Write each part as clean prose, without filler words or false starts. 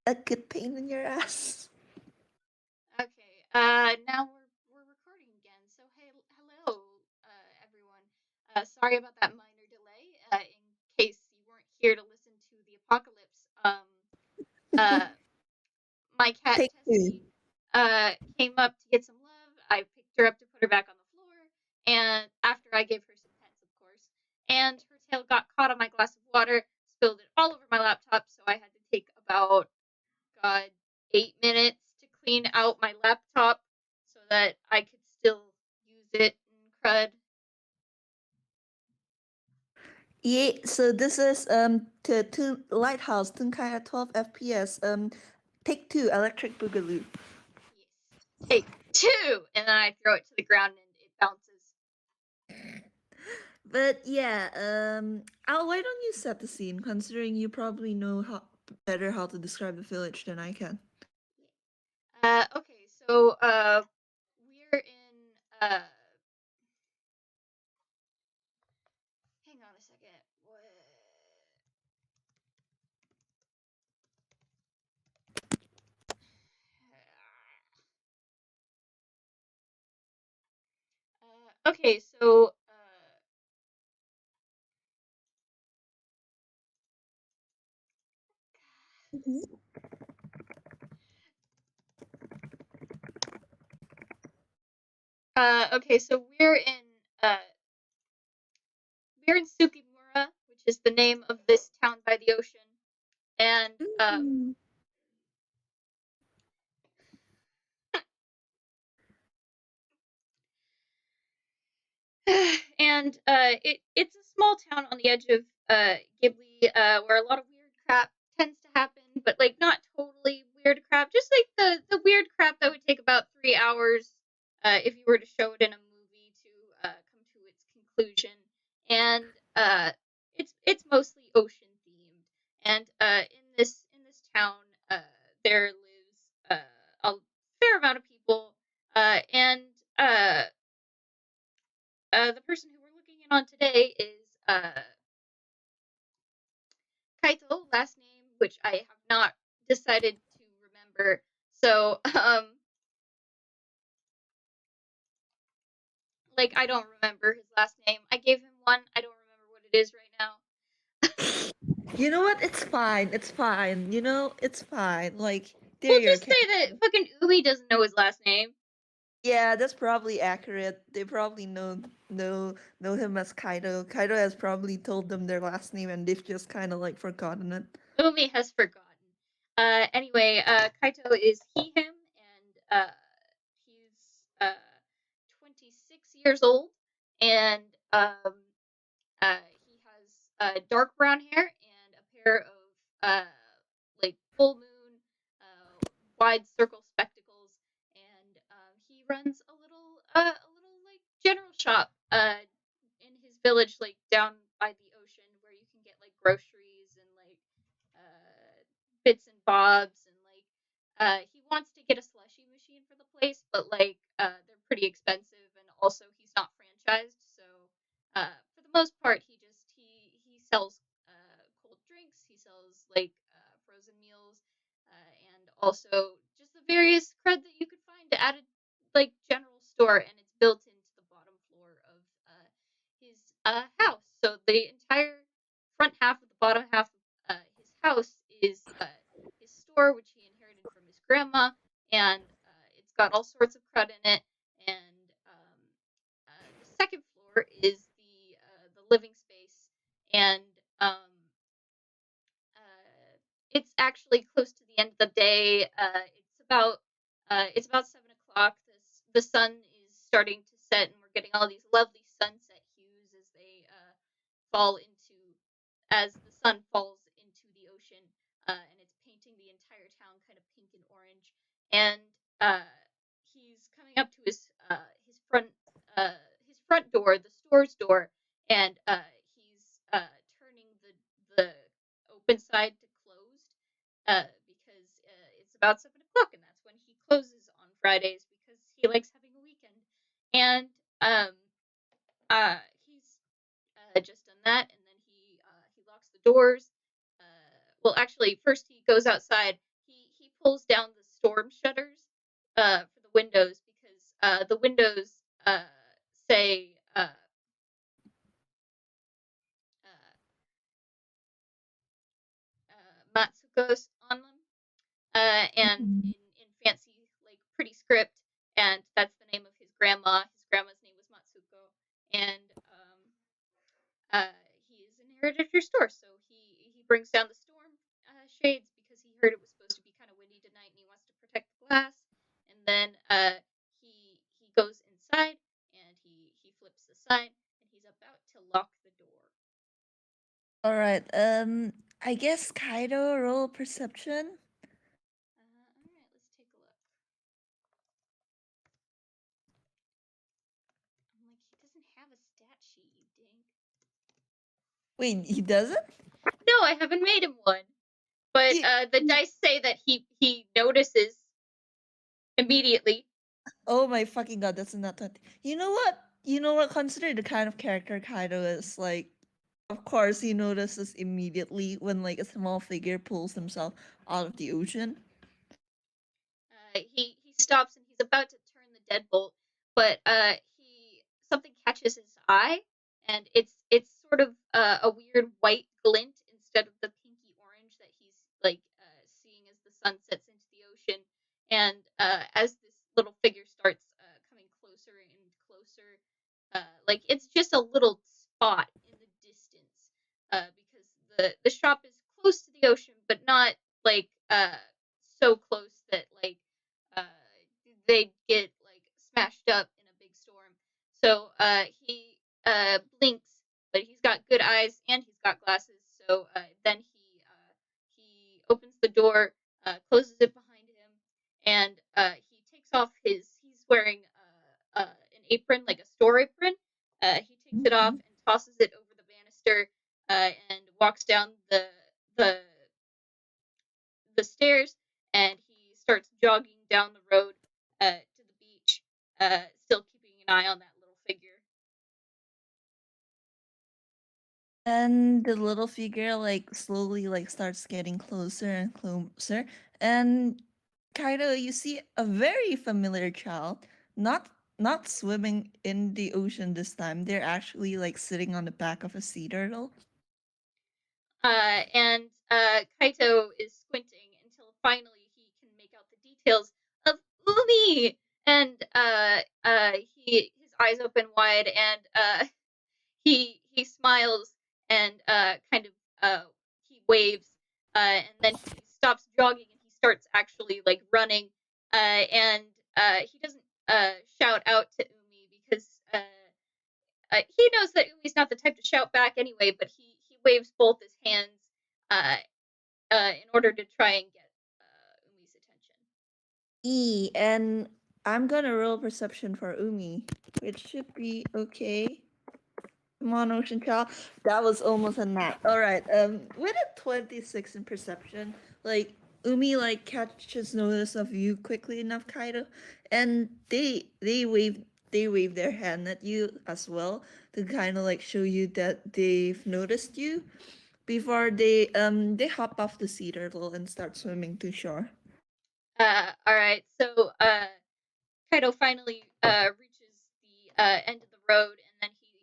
a good pain in your ass. Okay. Now we're recording again. So hey, hello, everyone. Sorry about that minor delay. In case you weren't here to listen to the apocalypse. Uh, my cat Take two. Tessie, came up to get some love. I picked her up to put her back on the floor, and after I gave her some pets, of course, and her tail got caught on my glass of water, spilled it all over my laptop. So I had to take about God, 8 minutes to clean out my laptop so that I could still use it in CRUD. Yeah, so this is to Lighthouse Toonkind at 12 FPS. Take two, Electric Boogaloo. Yes. Take two! And then I throw it to the ground and it bounces. But yeah, Al, why don't you set the scene? Considering you probably know better how to describe the village than I can. Okay, so we're in hang on a second. What? Okay, so Mhm. okay, so uh we're in Sukimura, which is the name of this town by the ocean, and Mm. and it's a small town on the edge of Ghibli, where a lot of weird crap tends to happen, but like not totally weird crap, just like the weird crap that would take about 3 hours if you were to show it in a movie to come to its conclusion. And it's mostly ocean themed, and in this town there lives a fair amount of people, and uh, the person who we're looking in on today is Kaito, last name, which I have not decided to remember. So, like, I don't remember his last name. I gave him one. I don't remember what it is right now. You know what? It's fine. It's fine. It's fine. Like, they're We'll your just cat. say that fucking Umi doesn't know his last name. Yeah, that's probably accurate. They probably know him as Kaido. Kaido has probably told them their last name, and they've just kind of like forgotten it. Umi has forgotten. Anyway, Kaito is he, him, and he's 26 years old, and he has dark brown hair and a pair of like full moon, wide circle spectacles, and he runs a little like general shop in his village, like down by the ocean, where you can get like groceries and like bits and bobs, and like he wants to get a slushy machine for the place, but like they're pretty expensive, and also he's not franchised, so for the most part, he sells cold drinks. He sells like frozen meals, and also just the various crud that you could find at a like general store, and it's built into the bottom floor of his house. So the entire front half of the bottom half of his house is his store, which he inherited from his grandma, and it's got all sorts of crud in it. And the second floor is the living space, and um, it's actually close to the end of the day. It's about 7 o'clock. The sun is starting to set, and we're getting all these lovely sunset hues fall into as the sun falls into the ocean, and it's painting the entire town kind of pink and orange. And uh, he's coming up to uh, his front door, the store's door, and he's turning the open side to closed, because it's about 7 o'clock, and that's when he closes on Fridays because he likes having a weekend. And um, he's just done that, and then he locks the doors. Well, actually, first he goes outside. pulls down the storm shutters for the windows because the windows say uh, Matsuko's on them, and Mhm. in fancy, like pretty script, and that's the name of his grandma. His grandma's name was Matsuko, and uh, he is inherited her store, so he brings down the storm shades because he heard it was supposed to be kind of windy tonight, and he wants to protect the glass. And then he goes inside and he flips the sign, and he's about to lock the door. All right. I guess Kaido roll perception. All right, let's take a look. I'm like, he doesn't have a stat sheet, you dink. Wait, he doesn't? No, I haven't made him one. But He, the dice say that he notices immediately. oh my fucking god, that's not 20. You know what? You know what? Consider the kind of character Kaido is. Like, of course, he notices immediately when like a small figure pulls himself out of the ocean. He stops and he's about to turn the deadbolt, but he something catches his eye, and it's sort of a weird white glint instead of the pinky orange that he's like seeing as the sun sets into the ocean. And as this little figure starts coming closer and closer, like it's just a little spot in the distance, because the shop is close to the ocean, but not like so close that like uh, they get like smashed up in a big storm. So he blinks, but he's got good eyes and he's got glasses. So then he opens the door, closes it behind him, and he takes off his. He's wearing an apron, like a store apron. He takes it off and tosses it over the banister, and walks down the the stairs, and he starts jogging down the road to the beach, still keeping an eye on that little figure. And the little figure like slowly like starts getting closer and closer. And Kaido, you see a very familiar child, not not swimming in the ocean this time. They're actually like sitting on the back of a sea turtle. And Kaito is squinting until finally he can make out the details of Umi, and his eyes open wide, and he smiles and kind of he waves, and then he stops jogging and he starts actually like running, and he doesn't shout out to Umi because he knows that Umi's not the type to shout back anyway, but he waves both his hands uh, in order to try and get Umi's attention. And I'm gonna roll perception for Umi, which should be okay. Come on, Ocean Child. That was almost a nap. All right. With a 26 in perception, like Umi like catches notice of you quickly enough, Kaido, and they wave their hand at you as well to kind of like show you that they've noticed you before they hop off the sea turtle and start swimming to shore. All right, so Kaido finally reaches the end of the road, and then he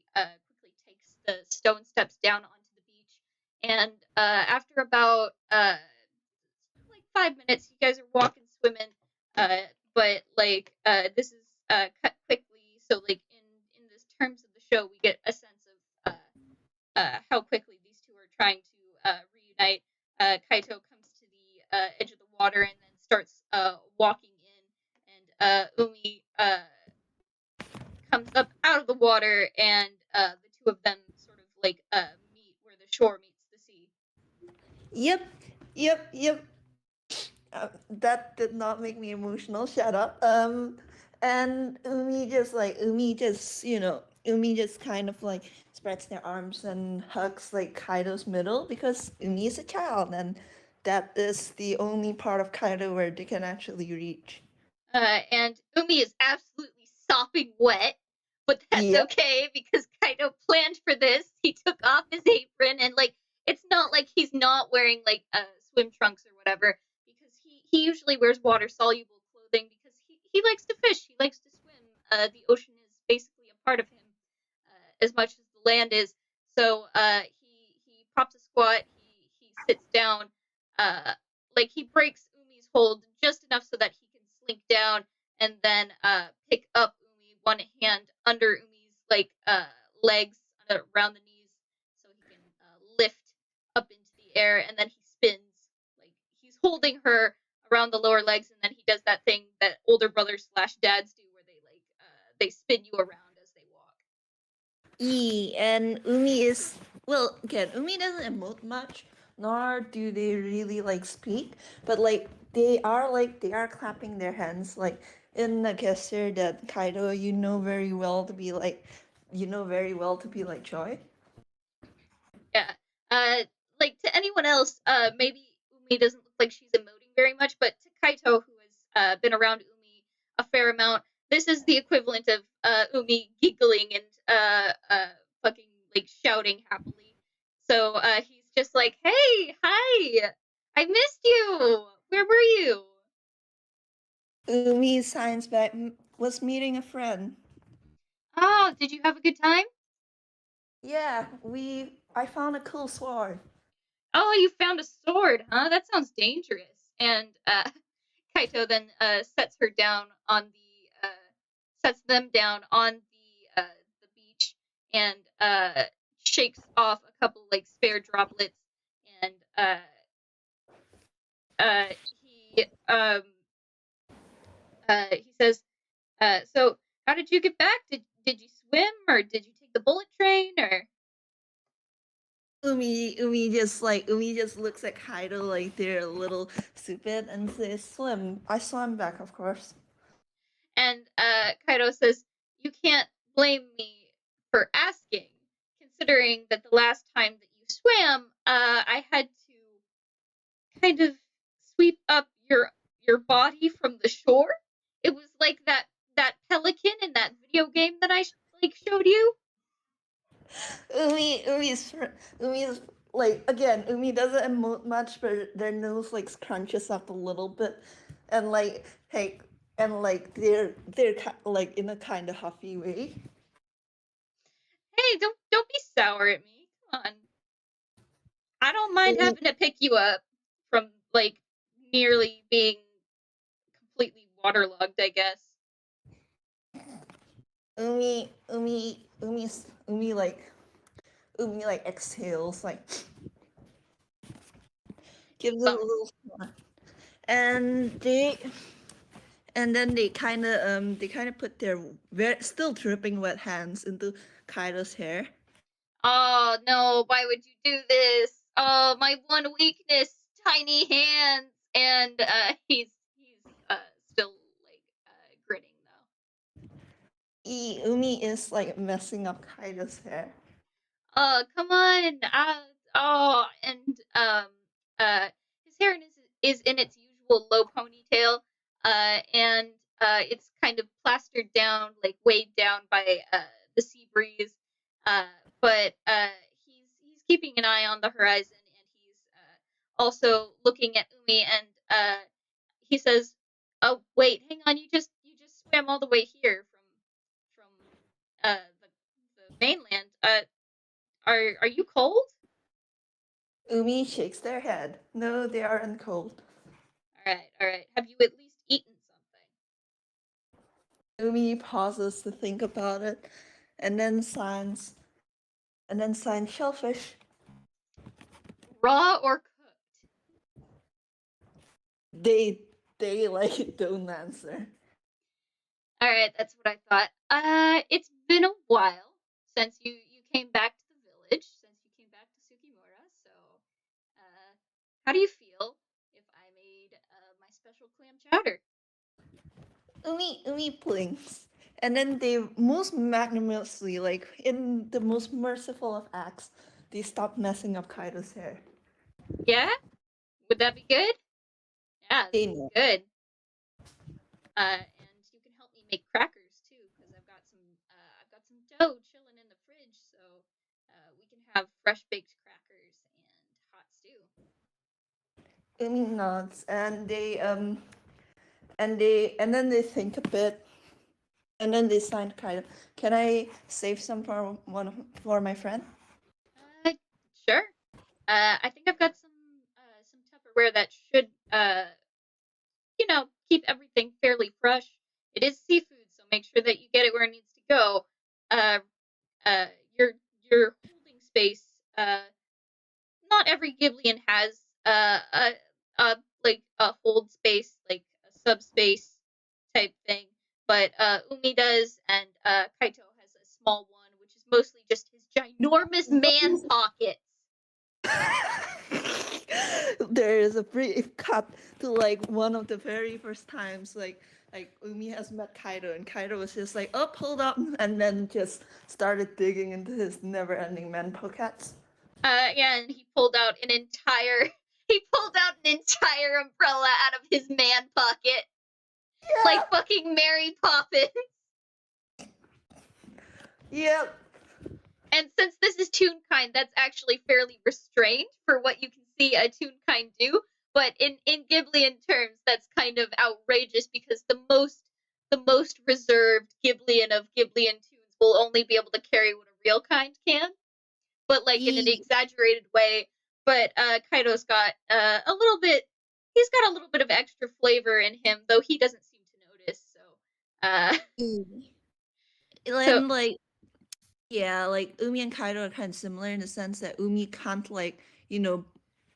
quickly takes the stone steps down onto the beach. And after about like 5 minutes, you guys are walking, swimming, but like this is cut quickly. So like in this terms of the show, we get a sense of how quickly these two are trying to reunite. Kaito comes to the edge of the water and then starts walking in, and Umi comes up out of the water, and the two of them sort of like meet where the shore meets the sea. Yep, yep. That did not make me emotional. Shut up. And Umi just kind of like spreads their arms and hugs like Kaido's middle because Umi is a child and that is the only part of Kaido where they can actually reach. And Umi is absolutely sopping wet, but that's Yep. okay because Kaido planned for this. He took off his apron, and like it's not like he's not wearing like swim trunks or whatever, because he usually wears water soluble clothing because he likes to fish. He likes to swim. The ocean is basically a part of him, as much as the land is. So he pops a squat. He sits down. Like he breaks Umi's hold just enough so that he can slink down and then pick up Umi one hand under Umi's legs around the knees so he can lift up into the air, and then he spins like he's holding her around the lower legs, and then he does that thing that older brothers slash dads do where they spin you around as they walk. And Umi is, well, again, Umi doesn't emote much, nor do they really like speak, but like they are clapping their hands like in the gesture that Kaido you know very well to be like joy. Yeah. Uh, like to anyone else, maybe Umi doesn't look like she's emoting very much, but to Kaito, who has been around Umi a fair amount, this is the equivalent of Umi giggling and fucking like shouting happily. So he's just like, "Hey, hi, I missed you. Where were you?" Umi signs back, was meeting a friend. Oh, did you have a good time? Yeah, I found a cool sword. Oh, you found a sword, huh? That sounds dangerous. And Kaito then sets them down on the beach and shakes off a couple like spare droplets, and uh, he um he says, "So how did you get back? Did you swim or did you take the bullet train or?" Umi just looks at Kaido like they're a little stupid and says, "Swim." I swam back, of course. And Kaido says, "You can't blame me for asking, considering that the last time that you swam, I had to kind of sweep up your body from the shore. It was like that pelican in that video game that I showed you." Umi, Umi's, Umi's like again. Umi doesn't emote much, but their nose like crunches up a little bit, and like hey, and like they're like in a kind of huffy way. Hey, don't be sour at me. Come on, I don't mind Umi, having to pick you up from like nearly being completely waterlogged, I guess. Umi like exhales like gives it a Bump. little snort. And then they kind of put their still dripping wet hands into Kaido's hair. Oh no, why would you do this? Oh, my one weakness, tiny hands. And he's still like grinning though. Umi is like messing up Kaido's hair. Oh, come on. Oh, and his hair is in its usual low ponytail. And it's kind of plastered down, like weighed down by the sea breeze. Uh, but he's keeping an eye on the horizon, and he's also looking at Umi, and he says, "Oh, wait, hang on. You just swam all the way here from the mainland. Are you cold?" Umi shakes their head. No, they aren't cold. All right, all right. Have you at least eaten something? Umi pauses to think about it, and then signs shellfish. Raw or cooked? They they like don't answer. All right, that's what I thought. It's been a while since you came back to the village, since you came back to Sukimura. So, uh, how do you feel if I made my special clam chowder? Umi blinks. And then they most magnanimously, like in the most merciful of acts, they stop messing up Kaido's hair. Yeah, would that be good? Yeah, this They is know. good. And you can help me make crackers too, because I've got some dough chilling in the fridge, so we can have fresh baked crackers and hot stew. Umi nods, and then they think a bit, and then they sign kind of. Can I save some for my friend? Uh, sure. I think I've got some Tupperware that should keep everything fairly fresh. It is seafood, so make sure that you get it where it needs to go. Uh, uh, your your holding space. Not every Ghiblian has a hold space, like a subspace type thing, but Umi does, and Kaito has a small one, which is mostly just his ginormous man pockets. There is a brief cut to like one of the very first times like Umi has met Kaido and Kaido was just like, oh, hold up, and then just started digging into his never-ending man pockets. Yeah, and he pulled out an entire umbrella out of his man pocket, like Yeah. fucking Mary Poppins. Yep. And since this is Toonkind, that's actually fairly restrained for what you can see a Toonkind do. But in Ghiblian terms, that's kind of outrageous because the most reserved Ghiblian of Ghiblian toons will only be able to carry what a real kind can, but like in an E. exaggerated way. But Kaito's got a little bit. He's got a little bit of extra flavor in him, though he doesn't seem to notice. E. So And like yeah, like Umi and Kaido are kind of similar in the sense that Umi can't like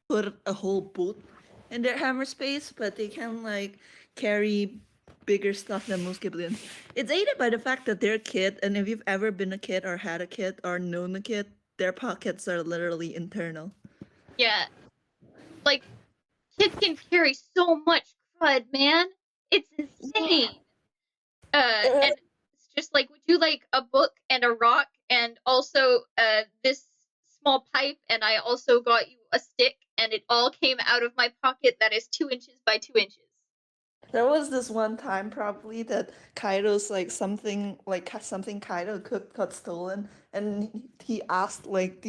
put a whole boat in their hammer space, but they can like carry bigger stuff than most Ghiblians. It's aided by the fact that they're a kid, and if you've ever been a kid or had a kid or known a kid, their pockets are literally internal. yeah, like kids can carry so much crud, man. It's Yeah. insane. And it's just like, would you like a book and a rock and also this small pipe? And I also got you a stick, and it all came out of my pocket that is 2 inches by 2 inches. There was this one time probably that Kaido's something Kaido cooked got stolen, and he asked like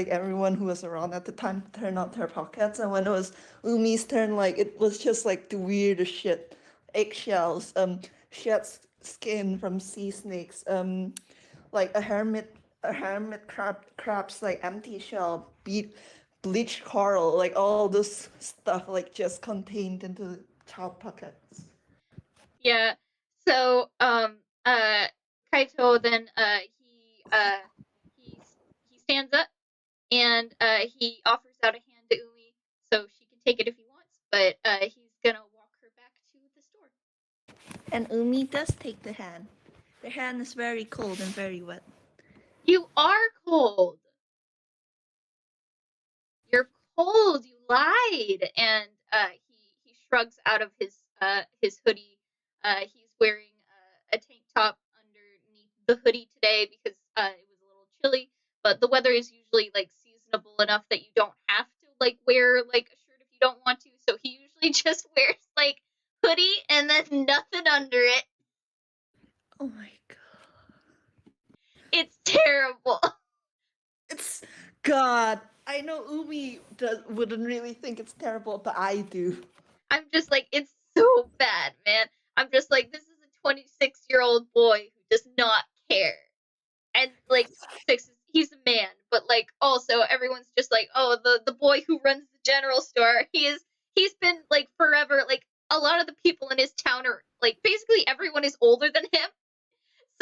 everyone who was around at the time to turn out their pockets, and when it was Umi's turn, like it was just like the weirdest shit, eggshells, shed skin from sea snakes, like a hermit crab's like empty shell, bleached coral, like all this stuff like just contained into child pockets. Yeah. So Kaito then he he stands up and he offers out a hand to Umi so she can take it if he wants, but he's gonna walk her back to the store. And Umi does take the hand. The hand is very cold and very wet. You are cold. You're cold. You lied. And he shrugs out of his hoodie. He's wearing a tank top underneath the hoodie today because it was a little chilly. But the weather is usually like seasonable enough that you don't have to like wear like a shirt if you don't want to. So he usually just wears like hoodie and then nothing under it. Oh my god. It's terrible. It's God. I know wouldn't really think it's terrible, but I do. I'm just like, it's so bad, man. I'm just like, this is a 26-year-old boy who does not care. And like 26 he's a man, but like also everyone's just like, oh, the boy who runs the general store, he's been like forever, like a lot of the people in his town are like basically everyone is older than him.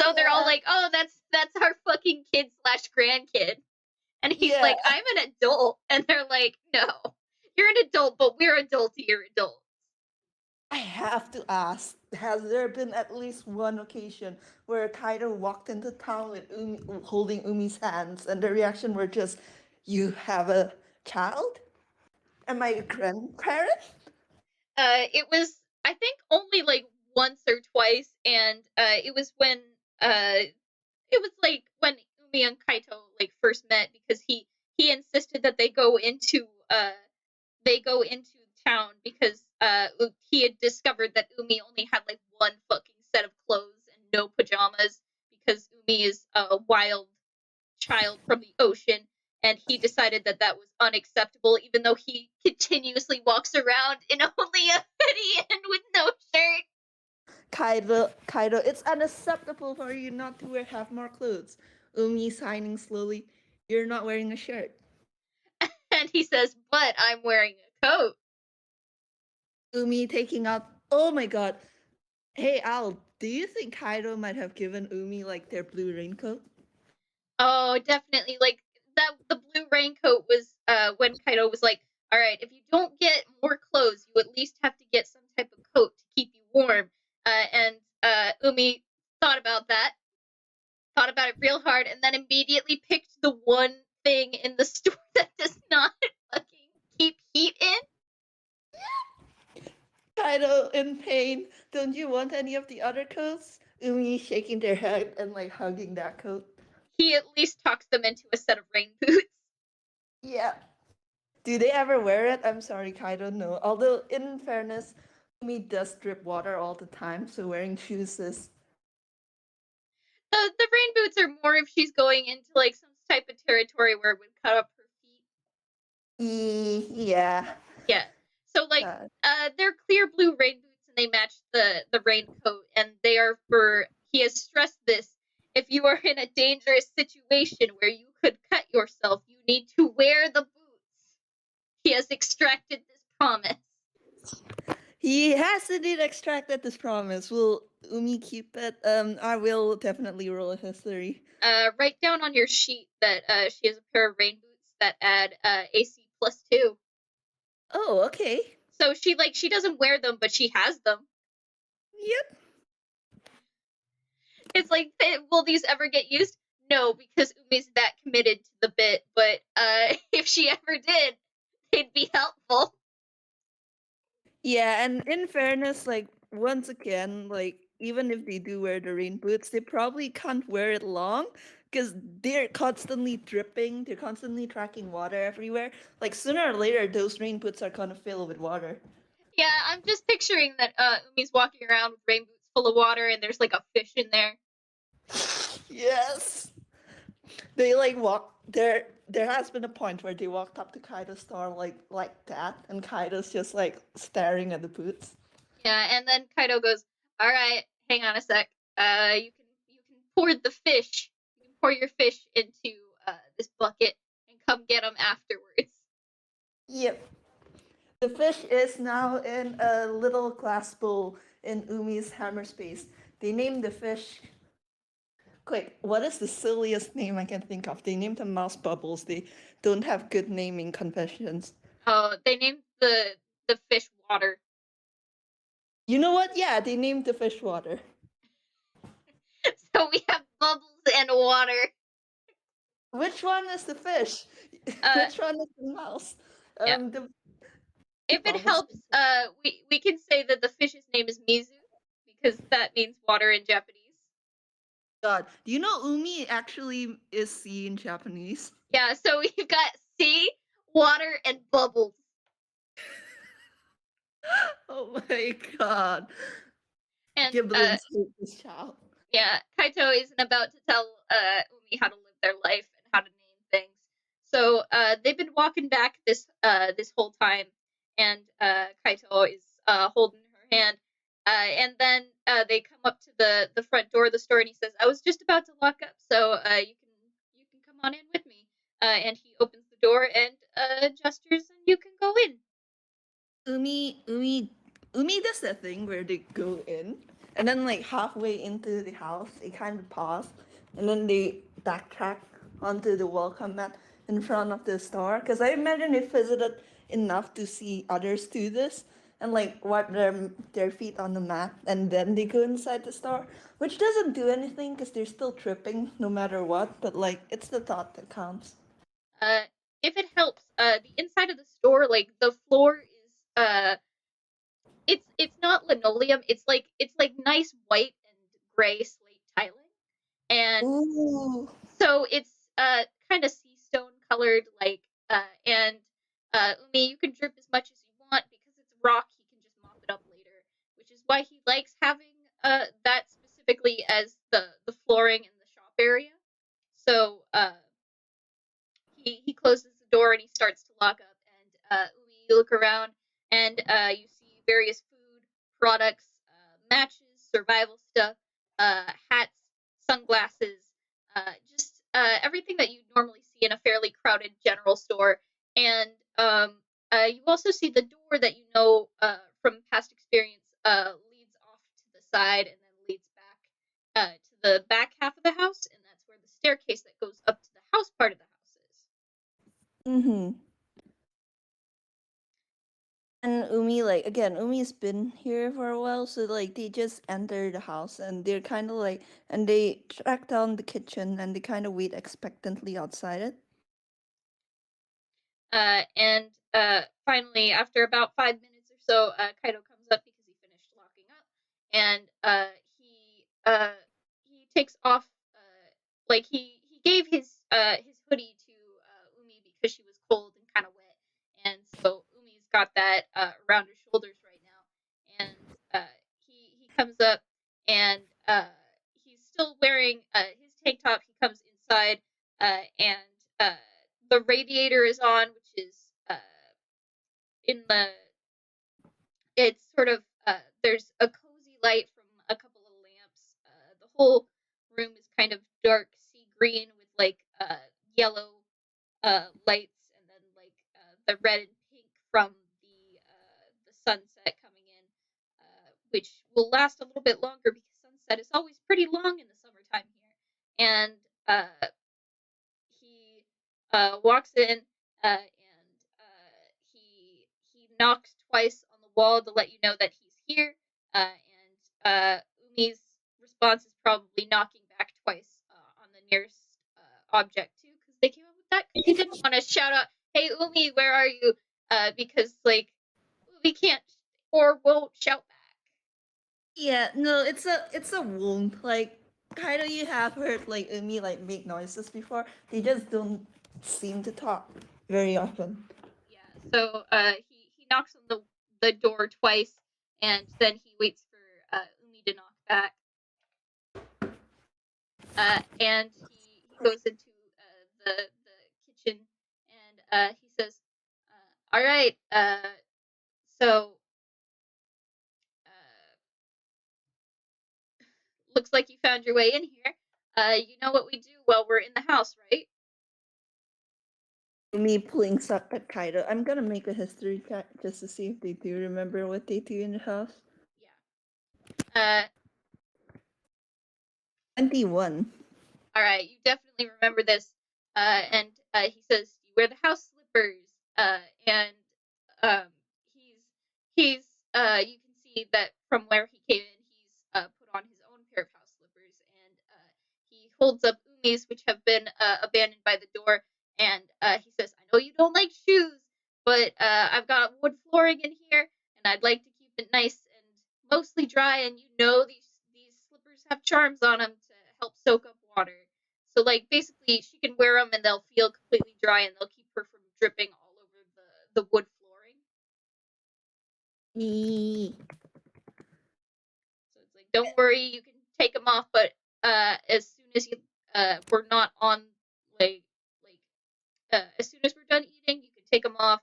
So they're all Yeah. like, oh, that's our fucking kid slash grandkid. And he's Yeah. like, I'm an adult. And they're like, no, you're an adult, but we're adultier adults. I have to ask, has there been at least one occasion where Kaido walked into town with holding Umi's hands and the reaction were just, you have a child? Am I a grandparent? It was I think only like once or twice, and it was when uh it was like when Umi and Kaito like first met because he insisted that they go into town because he had discovered that Umi only had like one fucking set of clothes and no pajamas because Umi is a wild child from the ocean, and he decided that that was unacceptable, even though he continuously walks around in only a hoodie and with no shirt. Kaido, it's unacceptable for you not to wear have more clothes. Umi signing slowly. You're not wearing a shirt. And he says, but I'm wearing a coat. Umi taking out. Oh my god. Hey Al, do you think Kaido might have given Umi like their blue raincoat? Oh, definitely. Like that, the blue raincoat was when Kaido was like, "All right, if you don't get more clothes, you at least have to get some type of coat to keep you warm." And Umi thought about that, thought about it real hard, and then immediately picked the one thing in the store that does not fucking keep heat in. Kaido in pain. Don't you want any of the other coats? Umi shaking their head and like hugging that coat. He at least talks them into a set of rain boots. Yeah. Do they ever wear it? I'm sorry, Kaido, no. Although, in fairness, Umi does drip water all the time, so wearing shoes is. The rain boots are more if she's going into like some type of territory where it would cut up her feet. Yeah. Yeah. So like Uh, they're clear blue rain boots and they match the raincoat, and they are for, he has stressed this, if you are in a dangerous situation where you could cut yourself, you need to wear the boots. He has extracted this promise. he has indeed extracted this promise. Will Umi keep it? I will definitely roll a history. Write down on your sheet that she has a pair of rain boots that add AC +2. Oh, okay. So she doesn't wear them, but she has them. Yep. It's like, will these ever get used? No, because Umi's that committed to the bit. But if she ever did, they'd be helpful. Yeah, and in fairness, like once again, like even if they do wear the rain boots, they probably can't wear it long because they're constantly dripping. They're constantly tracking water everywhere. Like sooner or later, those rain boots are gonna fill with water. Yeah, I'm just picturing that Umi's walking around with rain boots full of water, and there's like a fish in there. Yes. They like walk there. There has been a point where they walked up to Kaido's store like that, and Kaido's just like staring at the boots. Yeah, and then Kaido goes, "All right, hang on a sec. You can pour the fish. You can pour your fish into this bucket and come get them afterwards." Yep. The fish is now in a little glass bowl in Umi's hammer space. They named the fish. Quick, what is the silliest name I can think of? They named them mouse bubbles. They don't have good naming conventions. Oh, they named the fish Water. You know what? Yeah, they named the fish water. So we have bubbles and water. Which one is the fish? Uh, Which one is the mouse? yeah. The If it bubbles. helps, we can say that the fish's name is Mizu because that means water in Japanese. God, do you know Umi actually is sea in Japanese? Yeah, so we've got sea, water, and bubbles. Oh my God, And Giblins hate this child. yeah, Kaito isn't about to tell Umi how to live their life and how to name things. So they've been walking back this whole time, and Kaito is holding her hand. And then they come up to the front door of the store, and he says, "I was just about to lock up, so you can come on in with me." And he opens the door and gestures, and you can go in. Umi does that thing where they go in, and then like halfway into the house, they kind of pause, and then they backtrack onto the welcome mat in front of the store. Because I imagine they visited enough to see others do this, and like wipe their feet on the mat, and then they go inside the store, which doesn't do anything because they're still tripping no matter what. But like, it's the thought that counts. Uh, if it helps, the inside of the store, like the floor is it's not linoleum. It's like nice white and gray slate tiling, and Ooh. so it's kind of sea stone colored. And Umi, you can drip as much as you want because it's rock. He can just mop it up later, which is why he likes having that specifically as the flooring in the shop area. So he closes the door and he starts to lock up. And Umi, you look around and you see various food products, matches, survival stuff, hats, sunglasses, just everything that you normally see in a fairly crowded general store. And you also see the door that you know from past experience leads off to the side and then leads back to the back half of the house, and that's where the staircase that goes up to the house part of the house is. Mm-hmm. And Umi, like again, Umi's been here for a while, so like they just enter the house and they're kind of like, and they track down the kitchen and they kind of wait expectantly outside it. And finally, after about 5 minutes or so, Kaito comes up because he finished locking up, and he takes off. Like he gave his hoodie to Umi because she was cold and kind of wet, and so Umi's got that around her shoulders right now, and he comes up and he's still wearing his tank top. He comes inside and the radiator is on, which is in the it's sort of there's a cozy light from a couple of lamps. The whole room is kind of dark sea green with like yellow lights, and then like the red and pink from the sunset coming in, which will last a little bit longer because sunset is always pretty long in the summertime here. And he walks in and he knocks twice on the wall to let you know that he's here. And Umi's response is probably knocking back twice on the nearest object too, because they came up with that because he didn't want to shout out, "Hey Umi, where are you?" Because like Umi can't or won't shout back. Yeah, no, it's a wound. Like kind of you have heard like Umi like make noises before. They just don't seem to talk very often. Yeah, so he knocks on the door twice, and then he waits for Umi to knock back. And he goes into the kitchen, and he says, "All right, so uh, looks like you found your way in here. You know what we do while we're in the house, right?" Umi blinks up at Kaido. I'm gonna make a history check just to see if they do remember what they do in the house. Yeah. 21. All right, you definitely remember this. And he says, "You wear the house slippers." And um, he's you can see that from where he came in, he's put on his own pair of house slippers, and he holds up Umi's, which have been abandoned by the door, and he says, "I know you don't like shoes, but I've got wood flooring in here, and I'd like to keep it nice and mostly dry. And you know these slippers have charms on them to help soak up water." So like basically, she can wear them and they'll feel completely dry and they'll keep her from dripping all over the wood flooring. E- So it's like, don't worry, you can take them off, but as soon as you we're not on like as soon as we're done eating, you can take them off.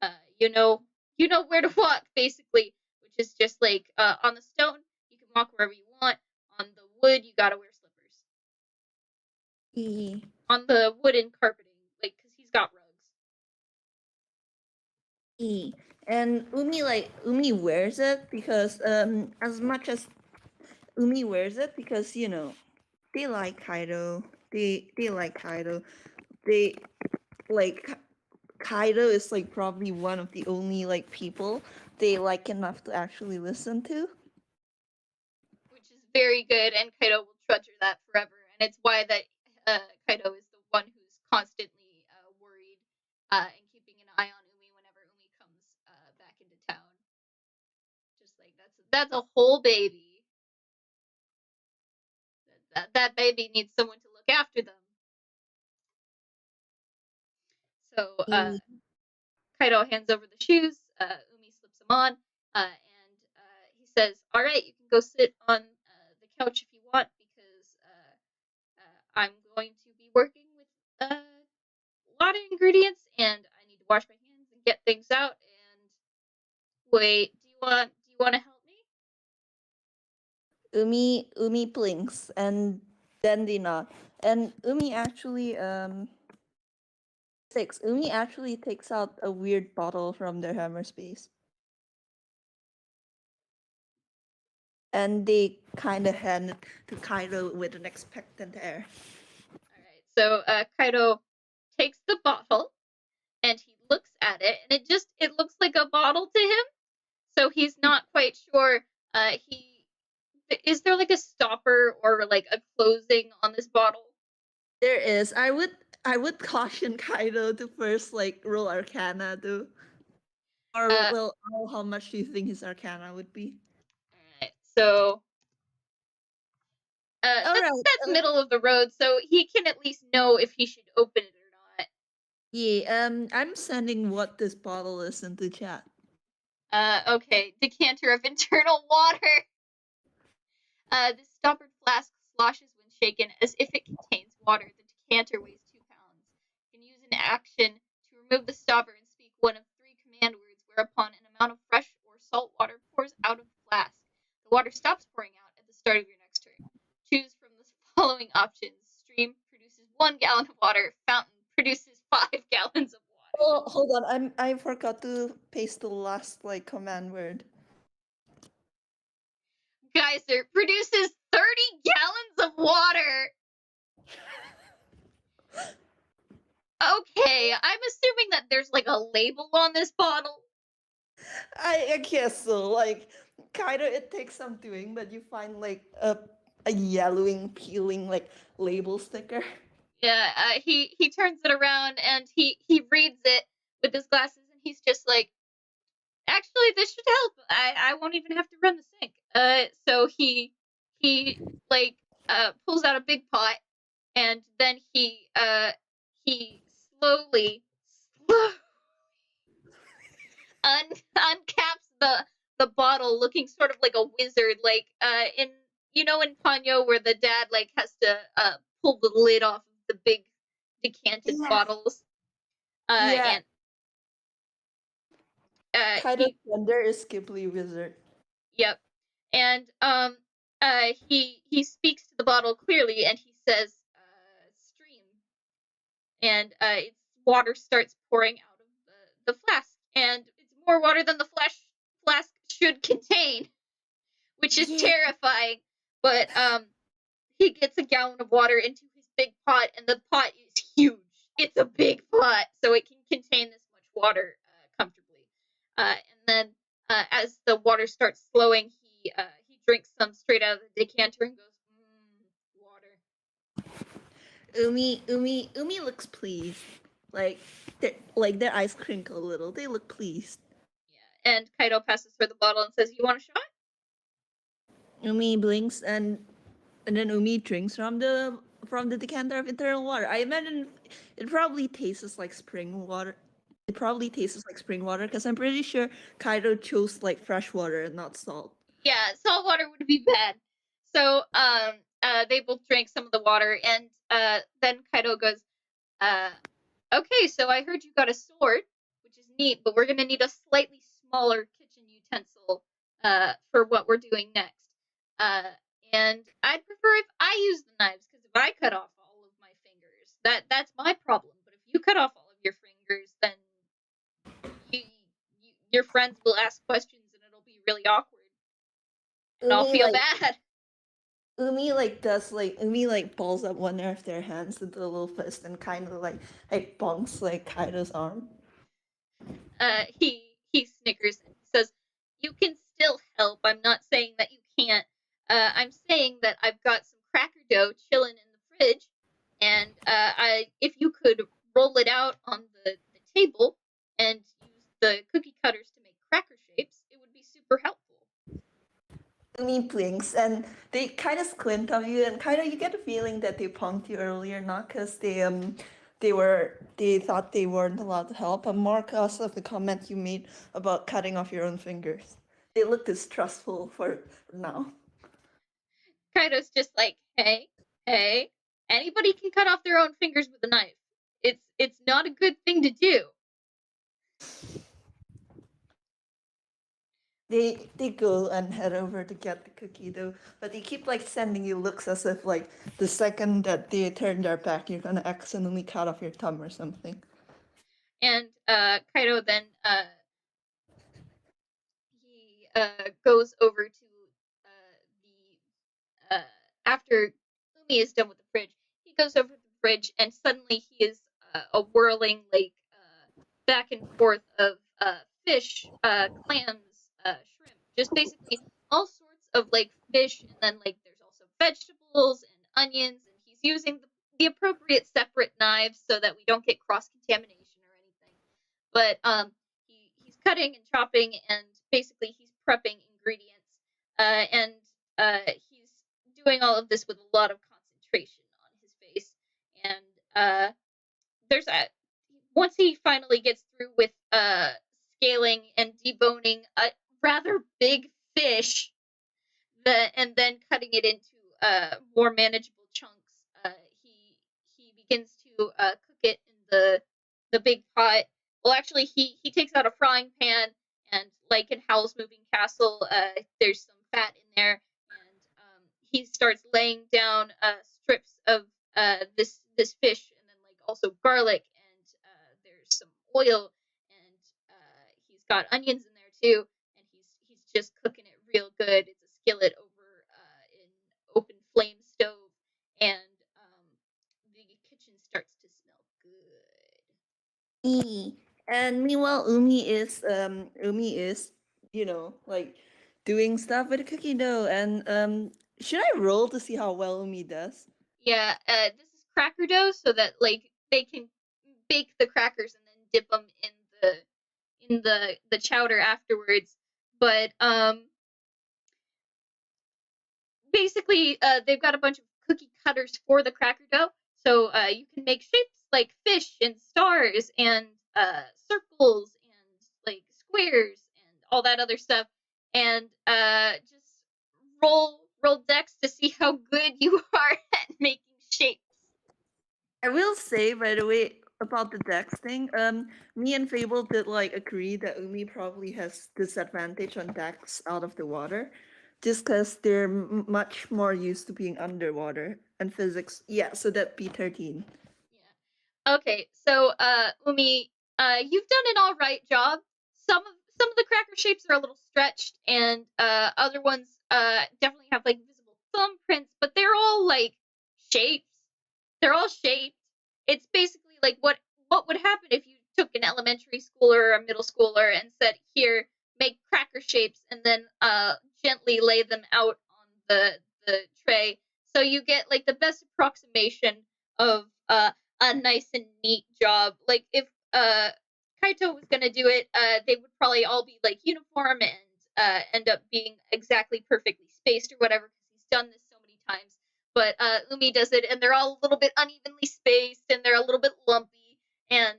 Uh, you know you know where to walk basically, which is just like on the stone you can walk wherever you want. On the wood you gotta wear slippers. e- On the wooden carpeting, like because he's got rugs. e. And Umi wears it because as much as Umi wears it because they like Kaido. They like Kaido. They like Kaido is like probably one of the only like people they like enough to actually listen to. Which is very good, and Kaito will treasure that forever. And it's why that Kaito is the one who's constantly worried and keeping an eye on Umi whenever Umi comes back into town. Just like that's a whole baby. That baby needs someone to look after them. So E- Kaito hands over the shoes. Umi slips them on, and he says, "All right, you can go sit on the couch if you want because I'm going to be working with lot of ingredients, and I need to wash my hands and get things out. And wait, do you want to help me? Umi blinks and then they nod. And Umi actually takes out a weird bottle from their hammer space. And they kind of hand it to Kaito with an expectant air. All right. So Kaito takes the bottle and he looks at it, and it looks like a bottle to him. So he's not quite sure. He Is there like a stopper or like a closing on this bottle? There is. I would caution Kaito to first like roll Arcana to, or Uh, well, how much do you think his Arcana would be? Alright, so All right. that's middle of the road, so he can at least know if he should open it or not. Yeah. I'm sending what this bottle is into chat. Okay, decanter of internal water. This stoppered flask sloshes when shaken as if it contains water. The decanter weighs 2 pounds. You can use an action to remove the stopper and speak one of 3 command words, whereupon an amount of fresh or salt water pours out of the flask. The water stops pouring out at the start of your next turn. Choose from the following options. Stream produces 1 gallon of water. Fountain produces 5 gallons of water. Oh, hold on. I forgot to paste the last like command word. Geyser produces 30 gallons of water. Okay, I'm assuming that there's like a label on this bottle. I guess so. Like, kind of, it takes some doing, but you find like a yellowing, peeling like label sticker. Yeah, he turns it around and he reads it with his glasses, and he's just like, actually, this should help. I won't even have to run the sink. So he like pulls out a big pot, and then he slowly uncaps the bottle, looking sort of like a wizard, like in in Ponyo where the dad like has to pull the lid off of the big decanted Yeah. bottles. Yeah, And kind of he gender is Ghibli wizard. Yep. And he speaks to the bottle clearly, and he says, "Stream," and its water starts pouring out of the flask, and it's more water than the flask should contain, which is Yeah. terrifying. But he gets a gallon of water into his big pot, and the pot is huge. It's a big pot, so it can contain this much water comfortably. And then, as the water starts flowing, he drinks some straight out of the decanter and goes, water. Umi looks pleased. Like their eyes crinkle a little. They look pleased. Yeah. And Kaito passes her the bottle and says, "You want a shot?" Umi blinks and then Umi drinks from the decanter of internal water. I imagine it probably tastes like spring water. It probably tastes like spring water because I'm pretty sure Kaido chose like fresh water and not salt. Yeah, salt water would be bad. So they both drank some of the water, and then Kaito goes, "Okay, so I heard you got a sword, which is neat, but we're gonna need a slightly smaller kitchen utensil for what we're doing next. Uh, and I'd prefer if I use the knives, because if I cut off all of my fingers, that's my problem. But if you cut off all of your fingers, then your friends will ask questions, and it'll be really awkward, and I'll Umi feel like bad." Umi like balls up one of their hands into a little fist and kind of like bonks like Kaido's arm. He snickers and he says, "You can still help. I'm not saying that you can't. I'm saying that I've got some cracker dough chilling in the fridge, and if you could roll it out on the table and use the cookie cutters to make cracker shapes, it would be super helpful." Umi blinks and they kind of squint at you and kind of you get a feeling that they punked you earlier, not because they thought they weren't allowed to help, but more because of the comment you made about cutting off your own fingers. They look distrustful for now. Kaido's just like, "Hey, hey, anybody can cut off their own fingers with a knife." It's not a good thing to do. They go and head over to get the cookie though, but they keep like sending you looks as if like the second that they turn their back, you're gonna accidentally cut off your thumb or something. And Kaito then he goes over to the after Umi is done with the fridge, he goes over to the fridge and suddenly he is a whirling like back and forth of fish, clams, shrimp, just basically all sorts of like fish, and then like there's also vegetables and onions, and he's using the appropriate separate knives so that we don't get cross contamination or anything. But he's cutting and chopping, and basically he's prepping ingredients, and he's doing all of this with a lot of concentration on his face. And there's a once he finally gets through with scaling and deboning a rather big fish, and then cutting it into more manageable chunks. He he begins to cook it in the big pot. Well, actually, he takes out a frying pan, and like in Howl's Moving Castle, there's some fat in there, and he starts laying down strips of this fish, and then like also garlic, and there's some oil, and he's got onions in there too, and he's just cooking it real good. It's a skillet over an open flame stove, and the kitchen starts to smell good. And meanwhile, Umi is, like doing stuff with the cookie dough. And should I roll to see how well Umi does? Yeah, this is cracker dough, so that like they can bake the crackers and then dip them in the chowder afterwards. But basically they've got a bunch of cookie cutters for the cracker dough, so you can make shapes like fish and stars and circles and like squares and all that other stuff, and just roll decks to see how good you are at making shapes. I will say, by the way, about the Dex thing. Me and Fable did like agree that Umi probably has disadvantage on Dex out of the water, just because they're much more used to being underwater and physics. Yeah, so that'd be 13. Yeah. Okay, so Umi, you've done an all right job. Some of the cracker shapes are a little stretched, and other ones definitely have like visible thumbprints, but they're all like shapes. They're all shaped. It's basically like what would happen if you took an elementary schooler or a middle schooler and said, "Here, make cracker shapes," and then gently lay them out on the tray, so you get like the best approximation of a nice and neat job. Like if Kaito was gonna do it, they would probably all be like uniform and end up being exactly perfectly spaced or whatever, because he's done this so many times. But Umi does it, and they're all a little bit unevenly spaced, and they're a little bit lumpy, and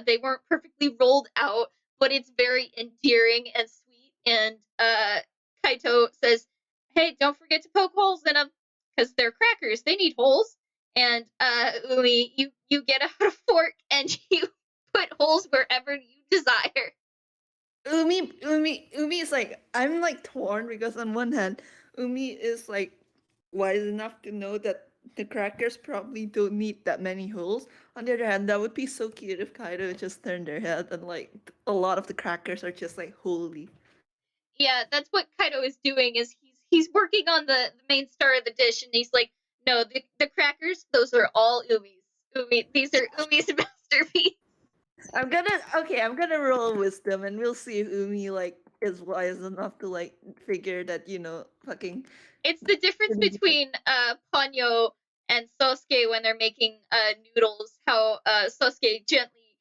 they weren't perfectly rolled out, but it's very endearing and sweet. And Kaito says, "Hey, don't forget to poke holes in them, because they're crackers. They need holes." And Umi, you get out a fork and you put holes wherever you desire. Umi is like, I'm like torn because on one hand, Umi is like wise enough to know that the crackers probably don't need that many holes. On the other hand, that would be so cute if Kaido just turned their head and like a lot of the crackers are just like holy. Yeah, that's what Kaito is doing. Is he's working on the main star of the dish, and he's like, no, the crackers, those are all Umi's. These are Umi's masterpiece. I'm gonna roll wisdom and we'll see if Umi like is wise enough to like figure that, fucking It's the difference between Ponyo and Sosuke when they're making noodles. How Sosuke gently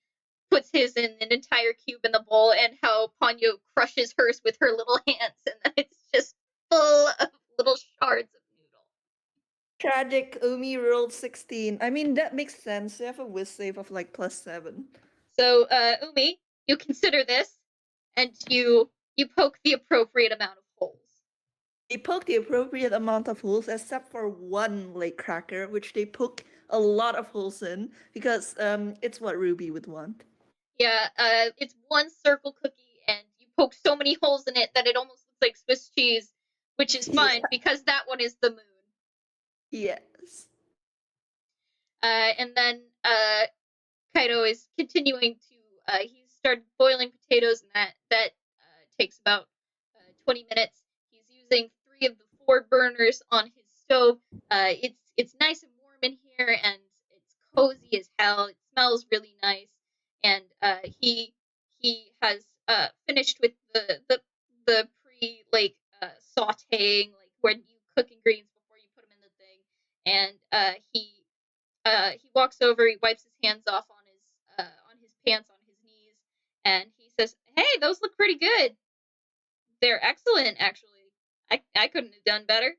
puts his in an entire cube in the bowl, and how Ponyo crushes hers with her little hands, and then it's just full of little shards of noodle. tragic. Umi rolled 16. I mean, that makes sense. They have a whiz save of like +7. So, Umi, you consider this, and you poke the appropriate amount of holes. They poke the appropriate amount of holes, except for one like cracker, which they poke a lot of holes in because it's what Ruby would want. Yeah, it's one circle cookie, and you poke so many holes in it that it almost looks like Swiss cheese, which is fine Yeah. because that one is the moon. Yes. And then Kaito is continuing to. He's started boiling potatoes, and that takes about 20 minutes. He's using 3 of the 4 burners on his stove. It's nice and warm in here, and it's cozy as hell. It smells really nice, and he has finished with the pre sautéing, like when you cook ingredients before you put them in the thing, and he walks over, he wipes his hands off on his pants on his knees, and he says, "Hey, those look pretty good. They're excellent, actually. I couldn't have done better."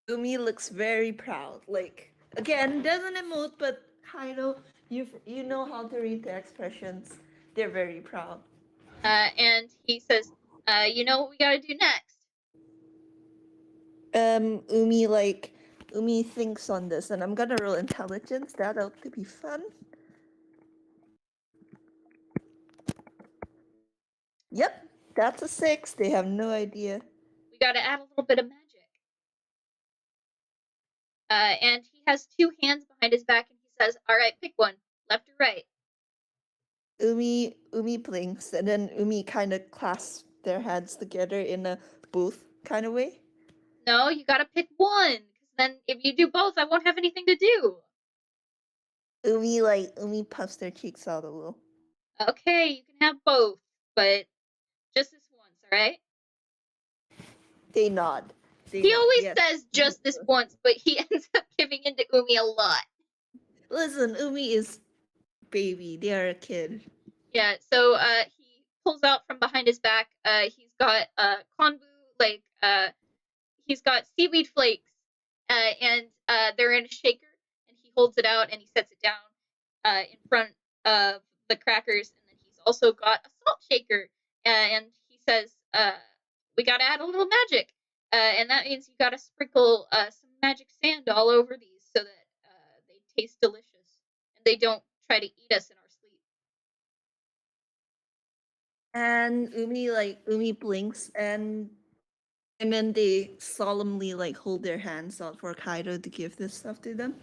Umi looks very proud. Like again, doesn't emote, but Kaido, you know how to read the expressions. They're very proud. And he says, "You know what we got to do next?" Umi Umi thinks on this, and I'm gonna roll intelligence. That ought to be fun. Yep, that's a 6. They have no idea. We got to add a little bit of magic. And he has 2 hands behind his back, and he says, "All right, pick one, left or right." Umi blinks, and then Umi kind of clasps their hands together in a booth kind of way. No, you got to pick one, because then if you do both, I won't have anything to do. Umi puffs their cheeks out a little. Okay, you can have both, but just this once, all right? They nod. He always Yes. says just this once, but he ends up giving in to Umi a lot. Listen, Umi is baby. They are a kid. Yeah, so he pulls out from behind his back. He's got konbu, like he's got seaweed flakes, and they're in a shaker, and he holds it out and he sets it down in front of the crackers, and then he's also got a salt shaker, and he says, "We got to add a little magic, and that means you got to sprinkle some magic sand all over these so that they taste delicious and they don't try to eat us in our sleep." And Umi blinks, and then they solemnly hold their hands out for Kaido to give this stuff to them.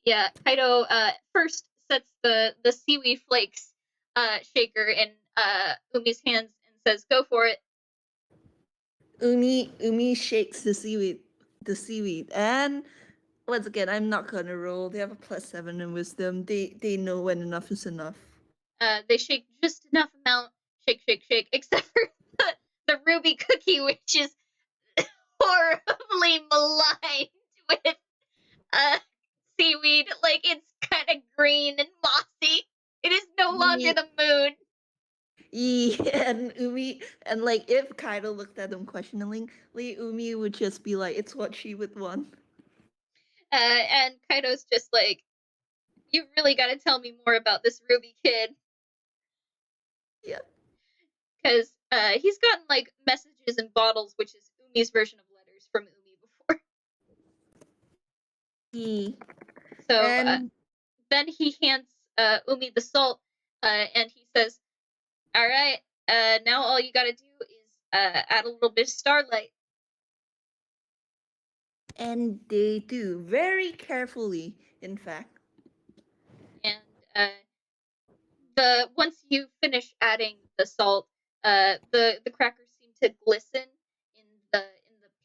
Yeah, Kaito first sets the seaweed flakes shaker in Umi's hands and says, "Go for it." Umi shakes the seaweed, and once again, I'm not gonna roll. They have a +7 in wisdom. They know when enough is enough. They shake just enough amount, shake, shake, shake, except for the ruby cookie, which is horribly maligned with uh, seaweed. Like, it's kind of green and mossy. It is no longer the moon. And Umi, and if Kaido looked at him questioningly, Umi would just be like, "It's what she would want." And Kaito's just like, "You really got to tell me more about this ruby kid." Yeah. Because he's gotten like messages in bottles, which is Umi's version of letters from Umi before. So And then he hands Umi the salt, and he says, "All right, now all you gotta do is add a little bit of starlight." they do very carefully, in fact. And the once you finish adding the salt, the crackers seem to glisten in the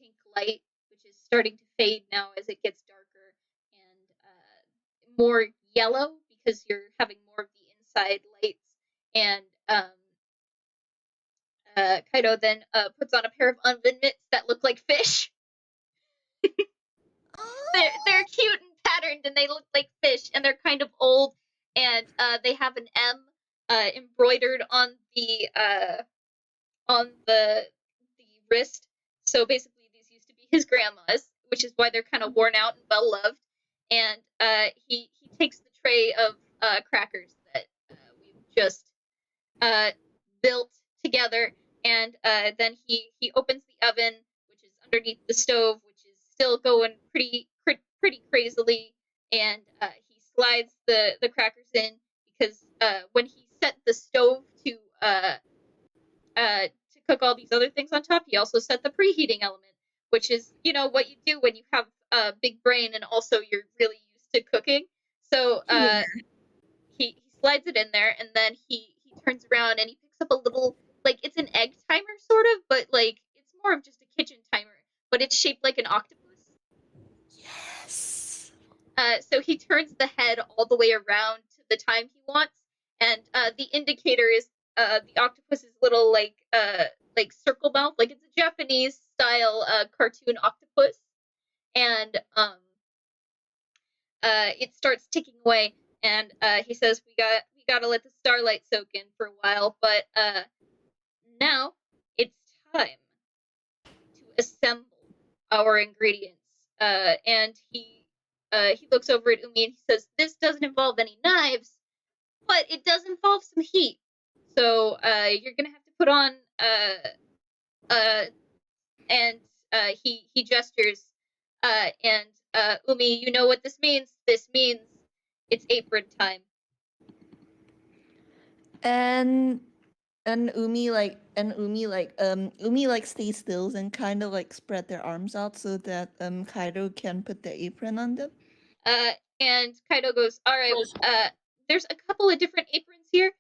pink light, which is starting to fade now as it gets darker and more yellow because you're having more of the inside lights. And Kaito then puts on a pair of oven mitts that look like fish. They're cute and patterned, and they look like fish, and they're kind of old, and they have an M embroidered on the wrist. So basically, these used to be his grandma's, which is why they're kind of worn out and well loved. And he takes the tray of crackers that we've just built together, and then he opens the oven, which is underneath the stove, which is still going pretty crazily. and he slides the crackers in because when he set the stove to cook all these other things on top, he also set the preheating element, which is what you do when you have a big brain and also you're really used to cooking. So Yeah. he slides it in there, and then he turns around and he picks up a little, like, it's an egg timer sort of, but like it's more of just a kitchen timer, but it's shaped like an octopus. Yes. So he turns the head all the way around to the time he wants, and the indicator is the octopus's little like circle mouth, like it's a Japanese style cartoon octopus, and it starts ticking away, and he says we gotta let the starlight soak in for a while, but now it's time to assemble our ingredients. And he looks over at Umi and he says, "This doesn't involve any knives, but it does involve some heat. So you're gonna have to put on uh, and he gestures, and Umi, you know what this means? This means it's apron time." And Umi like stays still and kind of like spread their arms out so that Kaito can put the apron on them. Uh, and Kaito goes, "All right, there's a couple of different aprons here.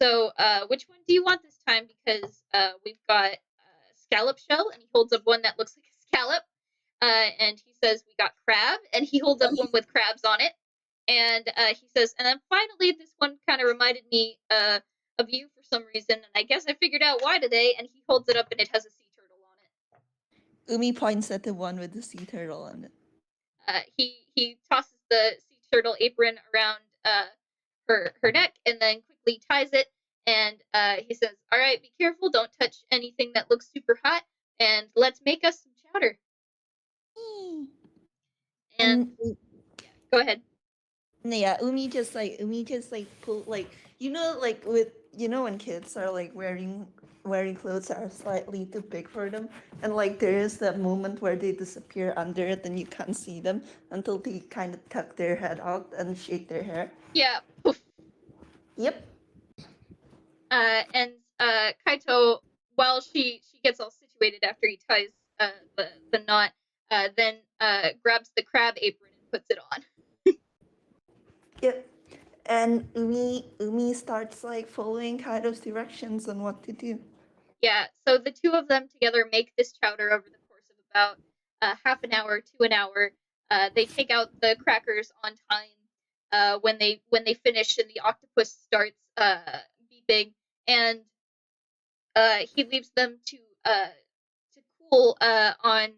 So which one do you want this time? Because we've got scallop shell," and he holds up one that looks like a scallop. And he says, "We got crab," and he holds up one with crabs on it. And he says, "And then finally, this one kind of reminded me of you for some reason, and I guess I figured out why today." And he holds it up, and it has a sea turtle on it. Umi points at the one with the sea turtle on it. He tosses the sea turtle apron around her neck and then quickly ties it. And he says, "All right, be careful. Don't touch anything that looks super hot. And let's make us some chowder." And And yeah, go ahead. yeah, Umi just like pull like like with when kids are like wearing clothes that are slightly too big for them, and like there is that moment where they disappear under it and you can't see them until they kind of tuck their head out and shake their hair. Yeah, poof. Yep. And Kaito, while she gets all situated after he ties the knot, then grabs the crab apron and puts it on. Yep. And Umi starts like following Kaido's directions on what to do. Yeah, so the two of them together make this chowder over the course of about half an hour to an hour. They take out the crackers on time when they finish, and the octopus starts beeping, and he leaves them to cool on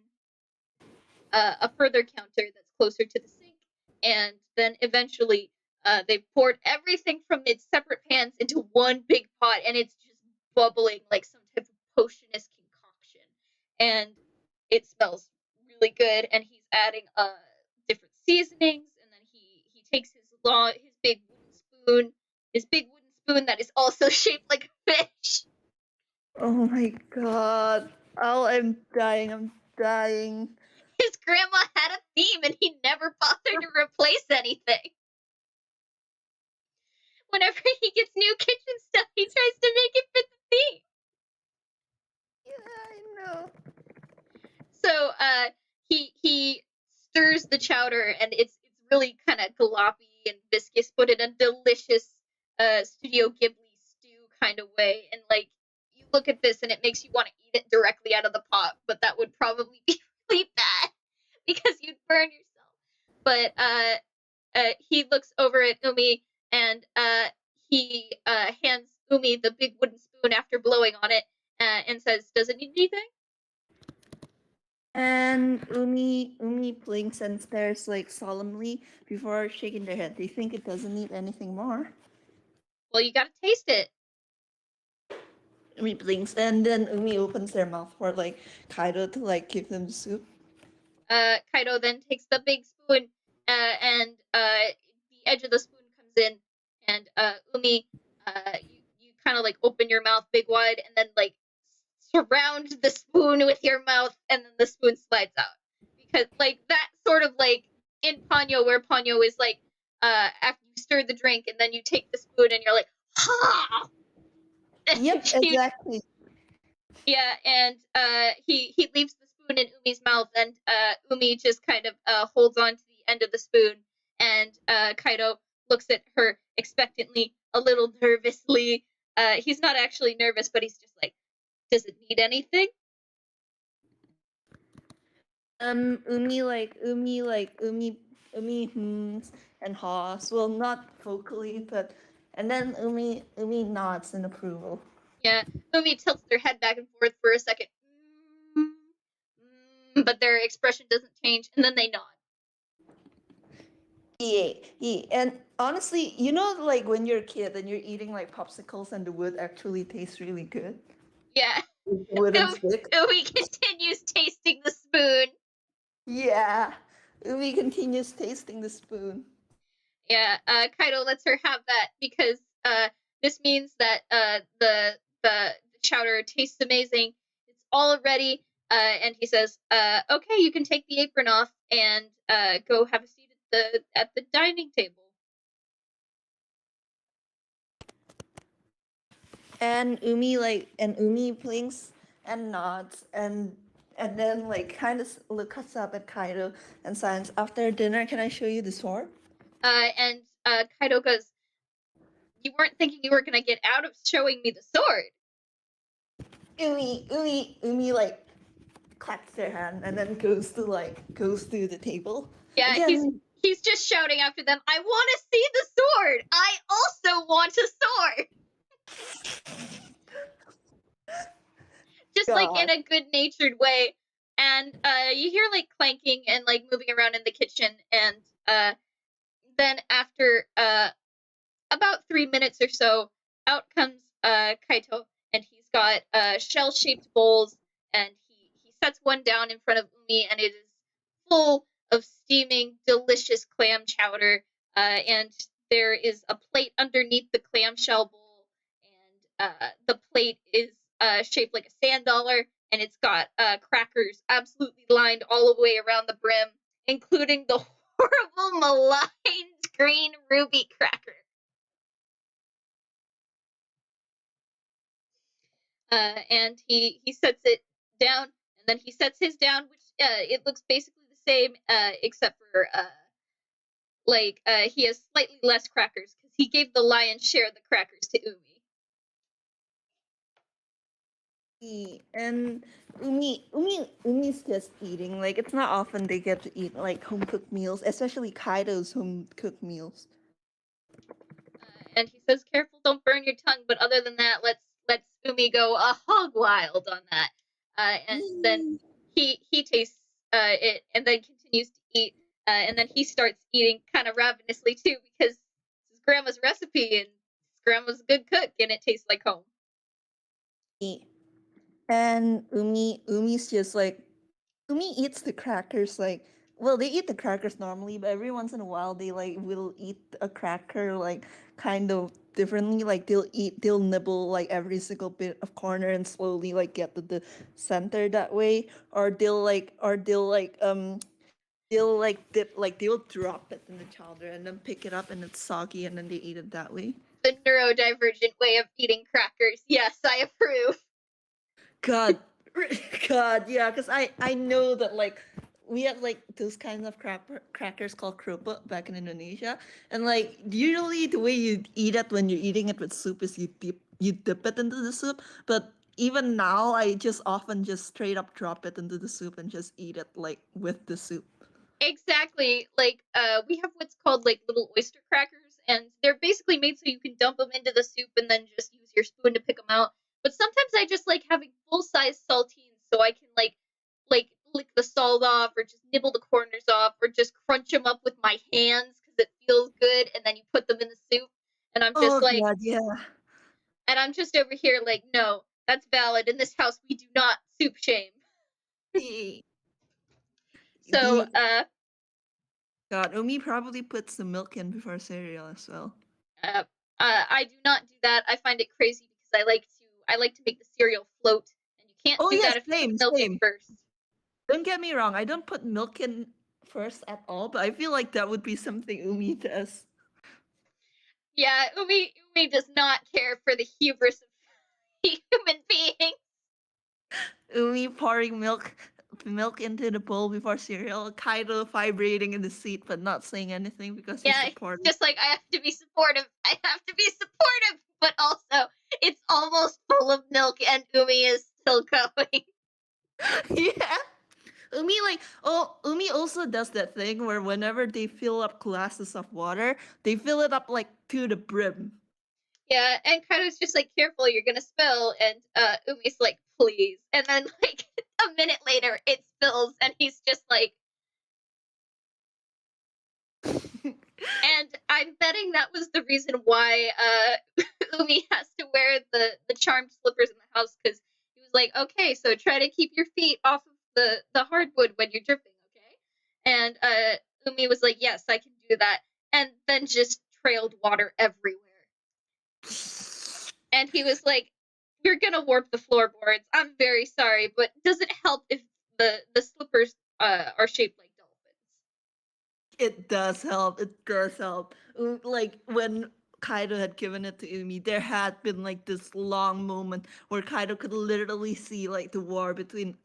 a further counter that's closer to the sink, and then eventually they poured everything from its separate pans into one big pot, and it's just bubbling like some type of potionous concoction, and it smells really good. And he's adding different seasonings, and then he takes his big wooden spoon that is also shaped like a fish. Oh my god. Oh, I'm dying. I'm dying. His grandma had a theme, and he never bothered to replace anything. Whenever he gets new kitchen stuff, he tries to make it fit the theme. Yeah, I know. So he stirs the chowder, and it's really kind of gloppy and viscous, but in a delicious Studio Ghibli stew kind of way. And like, you look at this and it makes you want to eat it directly out of the pot, but that would probably be really bad because you'd burn yourself. But he looks over at Umi, and he hands Umi the big wooden spoon after blowing on it, and says, "Does it need anything?" And Umi blinks and stares like solemnly before shaking their head. They think it doesn't need anything more. "Well, you gotta taste it." Umi blinks and then Umi opens their mouth for like Kaido to like give them soup. Kaito then takes the big spoon, and the edge of the spoon comes in, and Umi, you kind of like open your mouth big wide, and then like surround the spoon with your mouth, and then the spoon slides out, because like that sort of like in Ponyo, where Ponyo is like, after you stir the drink and then you take the spoon and you're like, ha! Yep, you, exactly. yeah, and he leaves the spoon in Umi's mouth, and Umi just kind of holds on to the end of the spoon, and Kaito looks at her expectantly, a little nervously. He's not actually nervous, but he's just like, does it need anything? Umi hums and haws. Well, not vocally, but and then Umi nods in approval. Yeah, Umi tilts their head back and forth for a second, but their expression doesn't change, and then they nod. Yeah. And honestly, you know, like when you're a kid and you're eating like popsicles and the wood actually tastes really good. Yeah, The wooden stick. Umi continues tasting the spoon. Yeah. Umi continues tasting the spoon. Yeah, Kaito lets her have that because this means that the chowder tastes amazing. It's all ready, and he says, "Okay, you can take the apron off and go have a seat at the dining table." And Umi blinks and nods and then like kind of looks up at Kaido and signs, "After dinner, can I show you the sword?" And Kaito goes, "You weren't thinking you were gonna get out of showing me the sword." Umi like claps their hand and then goes to the table Yeah, again. he's just shouting after them, "I want to see the sword. I also want a sword." Just like in God. a good natured way. And you hear like clanking and like moving around in the kitchen, and then after about 3 minutes or so, out comes Kaito, and he's got shell shaped bowls, and he sets one down in front of Umi, and it is full of steaming, delicious clam chowder. And there is a plate underneath the clamshell bowl, and the plate is shaped like a sand dollar, and it's got crackers absolutely lined all the way around the brim, including the horrible maligned green ruby cracker. And he sets it down, and then he sets his down, which it looks basically the same, except for he has slightly less crackers because he gave the lion's share of the crackers to Umi. And Umi's just eating. Like it's not often they get to eat like home cooked meals, especially Kaido's home cooked meals. And he says, "Careful, don't burn your tongue." But other than that, let's Umi go a hog wild on that. And then he tastes it, and then continues to eat. And then he starts eating kind of ravenously too, because it's his grandma's recipe, and his grandma's a good cook, and it tastes like home. And Umi's just like Umi eats the crackers like well they eat the crackers normally, but every once in a while they like will eat a cracker like kind of differently. Like they'll nibble like every single bit of corner and slowly like get to the center that way. Or they'll like dip like they'll drop it in the chowder and then pick it up and it's soggy and then they eat it that way. The neurodivergent way of eating crackers. Yes, I approve. God, God, yeah, because I know that like we have like those kinds of crackers called kerupuk back in Indonesia, and like usually the way you eat it when you're eating it with soup is you dip it into the soup, but even now I just often just straight up drop it into the soup and just eat it like with the soup. Exactly. Like, we have what's called like little oyster crackers, and they're basically made so you can dump them into the soup and then just use your spoon to pick them out. But sometimes I just like having full size saltines so I can like lick the salt off, or just nibble the corners off, or just crunch them up with my hands because it feels good, and then you put them in the soup. And I'm just Oh like, God, yeah. and I'm just over here like, no, that's valid. In this house, we do not soup shame. The, So, the God, Umi probably puts the milk in before cereal as well. Uh, I do not do that. I find it crazy because I like to make the cereal float, and you can't Oh do yes, that if you put same, milk in same. first. Don't get me wrong. I don't put milk in first at all, but I feel like that would be something Umi does. Yeah, Umi does not care for the hubris of human beings. Umi pouring milk into the bowl before cereal. Kaido vibrating in the seat but not saying anything because he's Yeah, he's supportive. just like, I have to be supportive. I have to be supportive, but also it's almost full of milk, and Umi is still going. Yeah. Umi also does that thing where whenever they fill up glasses of water, they fill it up like to the brim. Yeah, and Kaido's just like, careful, you're gonna spill, and Umi's like, please. And then like a minute later it spills and he's just like, and I'm betting that was the reason why Umi has to wear the charmed slippers in the house, because he was like, okay, so try to keep your feet off of the hardwood when you're dripping, okay? And Umi was like, yes, I can do that, and then just trailed water everywhere. And he was like, you're gonna warp the floorboards. I'm very sorry, but does it help if the slippers are shaped like dolphins? It does help. It does help. Like when Kaido had given it to Umi, there had been like this long moment where Kaido could literally see like the war between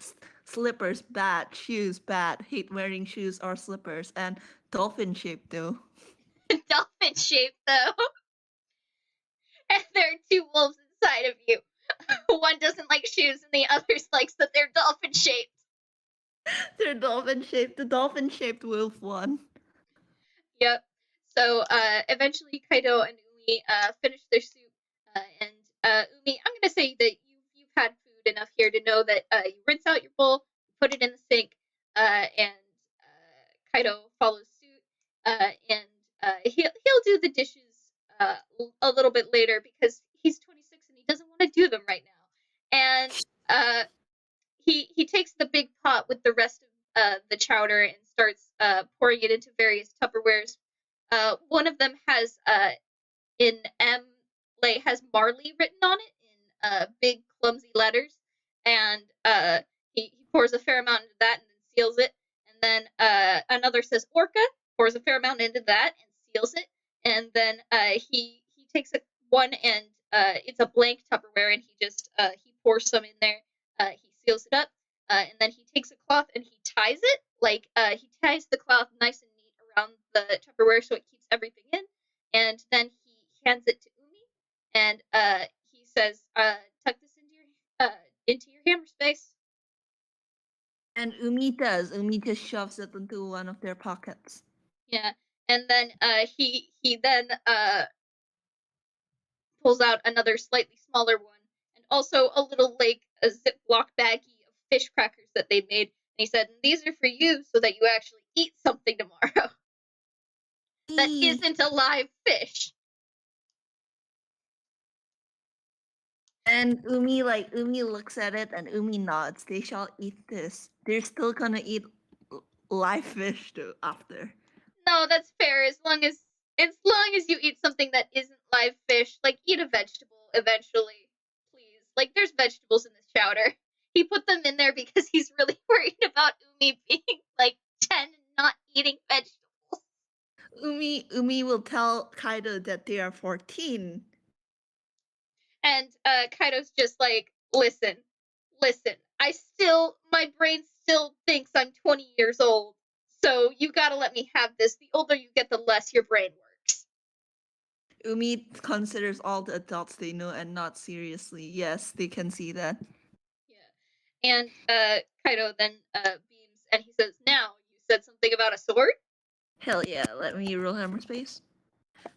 slippers bad, shoes bad, hate wearing shoes or slippers, and dolphin shaped though. Dolphin shaped though. And there are two wolves inside of you. One doesn't like shoes and the other likes that they're dolphin shaped. They're dolphin shaped. The dolphin shaped wolf won. Yep. So eventually Kaido and Umi finish their soup, and Umi, I'm gonna say that you've had food enough here to know that you rinse out your bowl, put it in the sink, and Kaido follows suit, and he'll do the dishes a little bit later because he's 26 and he doesn't want to do them right now. And he takes the big pot with the rest of the chowder and starts pouring it into various Tupperwares. One of them has in M like has Marley written on it in big clumsy letters, and he pours a fair amount into that and then seals it. And then another says Orca, pours a fair amount into that and seals it. And then he takes one and it's a blank Tupperware and he just he pours some in there. He seals it up, and then he takes a cloth and he ties it like he ties the cloth nice and neat around the Tupperware so it keeps everything in, and then he hands it to Umi, and he says, "Tuck this into your hammer space." And Umi does. Umi just shoves it into one of their pockets. Yeah, and then he then pulls out another slightly smaller one, and also a little like a Ziploc baggie of fish crackers that they made. And he said, "These are for you, so that you actually eat something tomorrow that Eee. isn't a live fish." And Umi looks at it and Umi nods. They shall eat this. They're still gonna eat live fish though after. No, that's fair. As long as you eat something that isn't live fish, like eat a vegetable eventually, please. Like there's vegetables in this chowder. He put them in there because he's really worried about Umi being like 10 and not eating vegetables. Umi will tell Kaido that they are 14. And Kaido's just like, listen. My brain still thinks I'm 20 years old. So you gotta let me have this. The older you get, the less your brain works. Umi considers all the adults they know and not seriously. Yes, they can see that. Yeah. And Kaido then beams and he says, "Now, you said something about a sword?" Hell yeah, let me roll hammer space.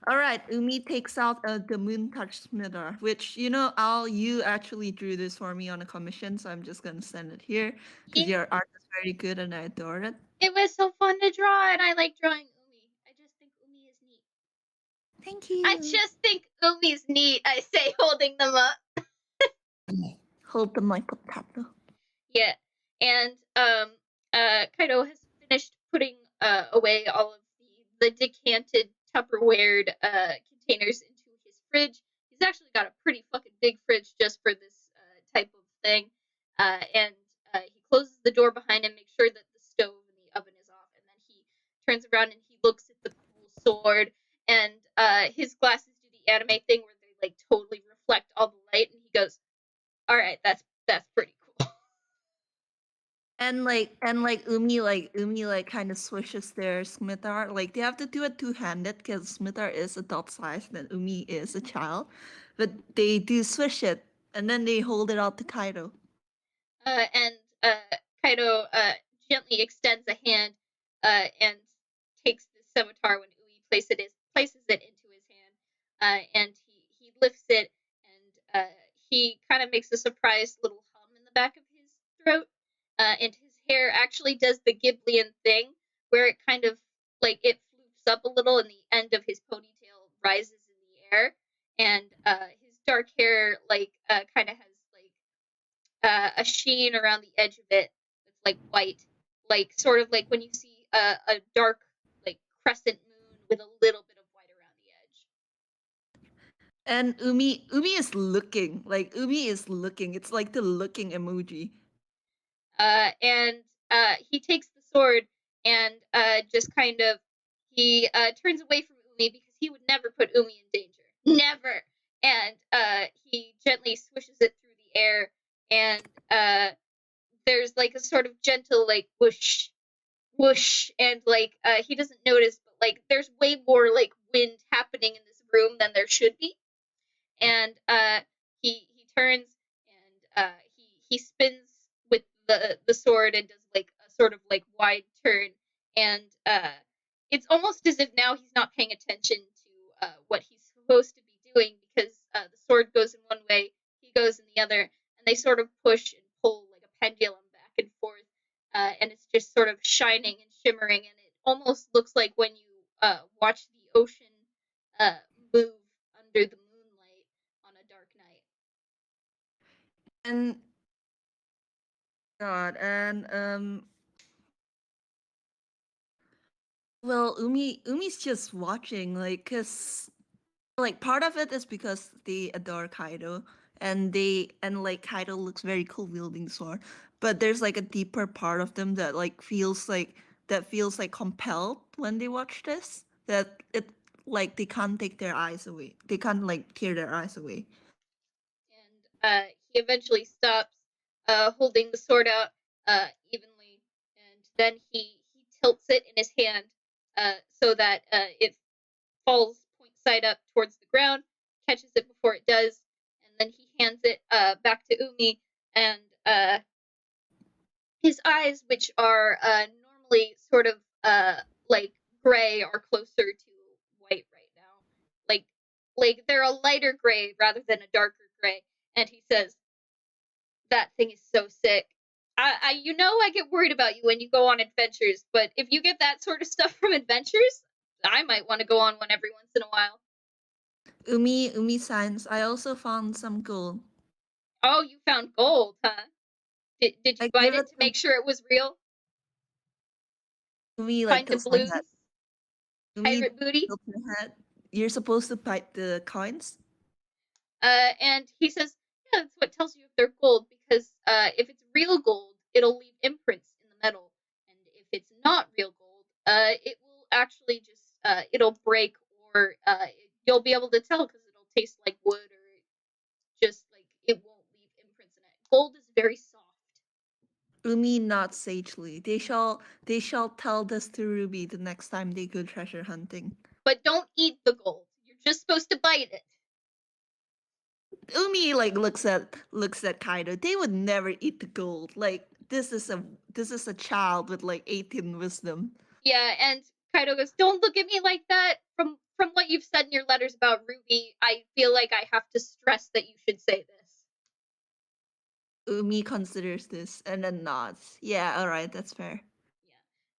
Alright, Umi takes out the moon touch smitter, which Al, you actually drew this for me on a commission, so I'm just gonna send it here because Yeah. your art is very good and I adore it. It was so fun to draw, and I like drawing Umi. I just think Umi is neat. Thank I you. just think Umi's neat, I say, holding them up. Hold the mic up top though. Yeah. And Kaido has finished putting away all of the decanted Tupperware containers into his fridge. He's actually got a pretty fucking big fridge just for this type of thing. And he closes the door behind him, makes sure that the stove and the oven is off, and then he turns around and he looks at the cool sword, and his glasses do the anime thing where they like totally reflect all the light, and he goes, "All right, that's pretty cool." And Umi like kind of swishes their scimitar. Like they have to do it two-handed because scimitar is adult size and Umi is a child, but they do swish it and then they hold it out to Kaito. And Kaido gently extends a hand and takes the scimitar when Ui places it into his hand, and he lifts it, and he kind of makes a surprised little hum in the back of his throat, and his hair actually does the Ghiblian thing where it kind of like it floofs up a little, and the end of his ponytail rises in the air, and his dark hair like kind of has like a sheen around the edge of it that's like white, like sort of like when you see a dark like crescent moon with a little bit of white around the edge. And Umi is looking. Like Umi is looking. It's like the looking emoji. And he takes the sword and just kind of he turns away from Umi because he would never put Umi in danger, never. And he gently swishes it through the air, and there's like a sort of gentle like whoosh whoosh, and like he doesn't notice, but like there's way more like wind happening in this room than there should be, and he turns, and he spins with the sword and does like a sort of like wide turn, and it's almost as if now he's not paying attention to what he's supposed to be doing, because the sword goes in one way, he goes in the other, and they sort of push and pull like a pendulum back and forth, and it's just sort of shining and shimmering, and it almost looks like when you watch the ocean uh, move under the moonlight on a dark night. And God, and well, Umi's just watching, like, cause like part of it is because they adore Kaido, and like Kaido looks very cool wielding the sword, but there's like a deeper part of them that like feels like compelled when they watch this. That it like they can't take their eyes away. They can't like tear their eyes away. And he eventually stops holding the sword out evenly, and then he tilts it in his hand so that it falls point side up towards the ground, catches it before it does, and then he hands it back to Umi, and his eyes, which are normally sort of like gray, are closer to white right now. Like they're a lighter gray rather than a darker gray. And he says, "That thing is so sick. I get worried about you when you go on adventures, but if you get that sort of stuff from adventures, I might want to go on one every once in a while." Umi signs. I also found some gold. Oh, you found gold, huh? Did you I bite give it it to to make sure it was real? Umi like Find tilts my head. doubloons, Umi pirate booty. tilts my head. You're supposed to bite the coins. And he says, "Yeah, that's what tells you if they're gold, because if it's real gold, it'll leave imprints in the metal, and if it's not real gold, it will actually just it'll break, or you'll be able to tell because it'll taste like wood, or just like it won't leave imprints in it. Gold is very soft, Umi nods sagely. They shall tell this to Ruby the next time they go treasure hunting. but don't eat the gold. You're just supposed to bite it." Umi like looks at Kaido. They would never eat the gold. Like this is a child with like 18 wisdom. Yeah, and Kaido goes, "Don't look at me like that. From what you've said in your letters about Ruby, I feel like I have to stress that you should say this." Umi considers this and then nods. Yeah, all right, that's fair.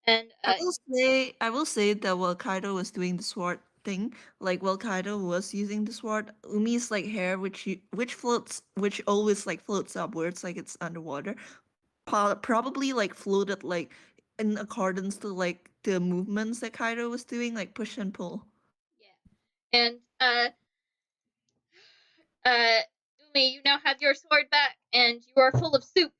Yeah, and I will say that while Kaido was doing the sword thing, like while Kaido was using the sword, Umi's like hair, which always like floats upwards, like it's underwater, probably like floated like in accordance to like the movements that Kaido was doing, like push and pull. yeah, and uh, Umi, you now have your sword back, and you are full of soup.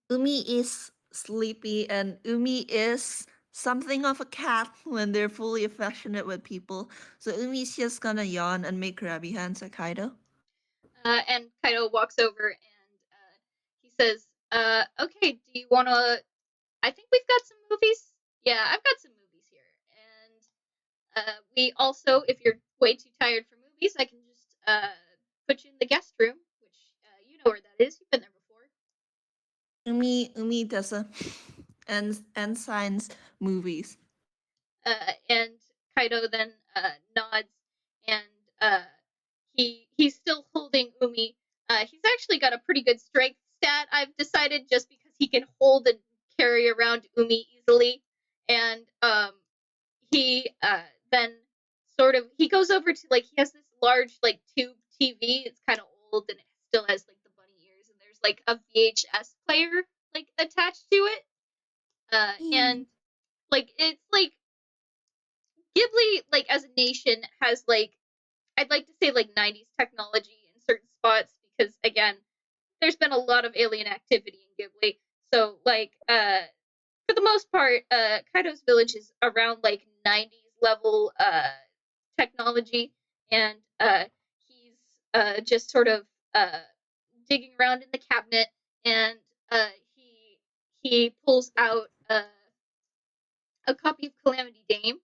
Umi is sleepy and Umi is something of a cat when they're fully affectionate with people. So Umi's just gonna yawn and make grabby hands at Kaido. And Kaito walks over and he says, "Okay, do you want to? I think we've got some movies. Yeah, I've got some movies here, and we also, if you're way too tired for movies, I can just put you in the guest room, which you know where that is. You've been there before." Umi does a and signs movies. And Kaido then nods, and uh, he's still holding Umi. He's actually got a pretty good strength stat, I've decided, just because he can hold and carry around Umi easily. And he then sort of he goes over to, like, he has this large like tube TV. It's kind of old and it still has like the bunny ears, and there's like a VHS player like attached to it. And like it's like Ghibli, like as a nation, has like, I'd like to say like 90s technology in certain spots, because again, there's been a lot of alien activity in Ghibli. So like for the most part, Kaido's village is around like 90s level technology, and he's just sort of uh, digging around in the cabinet, and he pulls out a copy of Calamity Dame,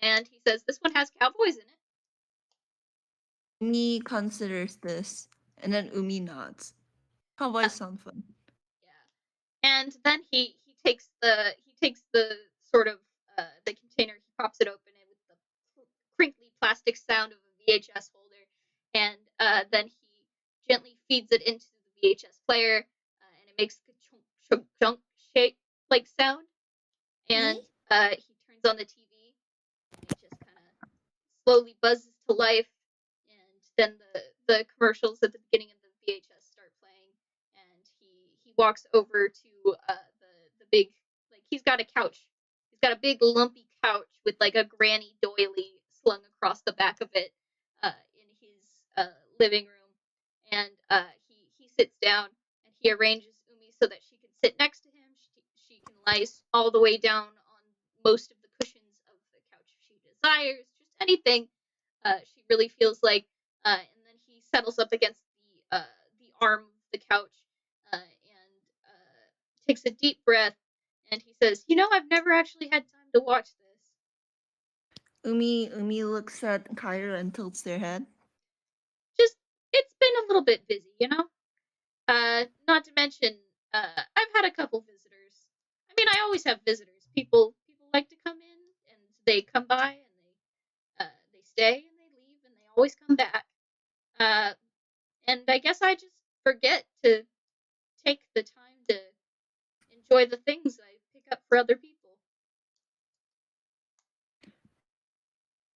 and he says, "This one has cowboys in it." Umi considers this, and then Umi nods. Uh, Cowboys sound fun. yeah, and then he takes the sort of the container, he pops it open with the crinkly plastic sound of a VHS holder, and then he gently feeds it into the VHS player, and it makes a chunk chunk chunk shape like sound, and he turns on the TV, and it just kind of slowly buzzes to life, and then the commercials at the beginning of the VHS start playing, and he walks over to the big, like, he's got a couch. He's got a big lumpy couch with like a granny doily slung across the back of it in his living room, and he sits down and he arranges Umi so that she can sit next to him. She can lie all the way down on most of the cushions of the couch if she desires, just anything she really feels like. And then he settles up against the arm of the couch and takes a deep breath, and he says, "You know, I've never actually had time to watch this. Umi looks at Kaido and tilts their head. Just, it's been a little bit busy, you know. Not to mention, I've had a couple visitors. I mean, I always have visitors. People like to come in, and they come by, and they stay and they leave, and they always come back. Uh, and I guess I just forget to take the time to enjoy the things I pick up for other people."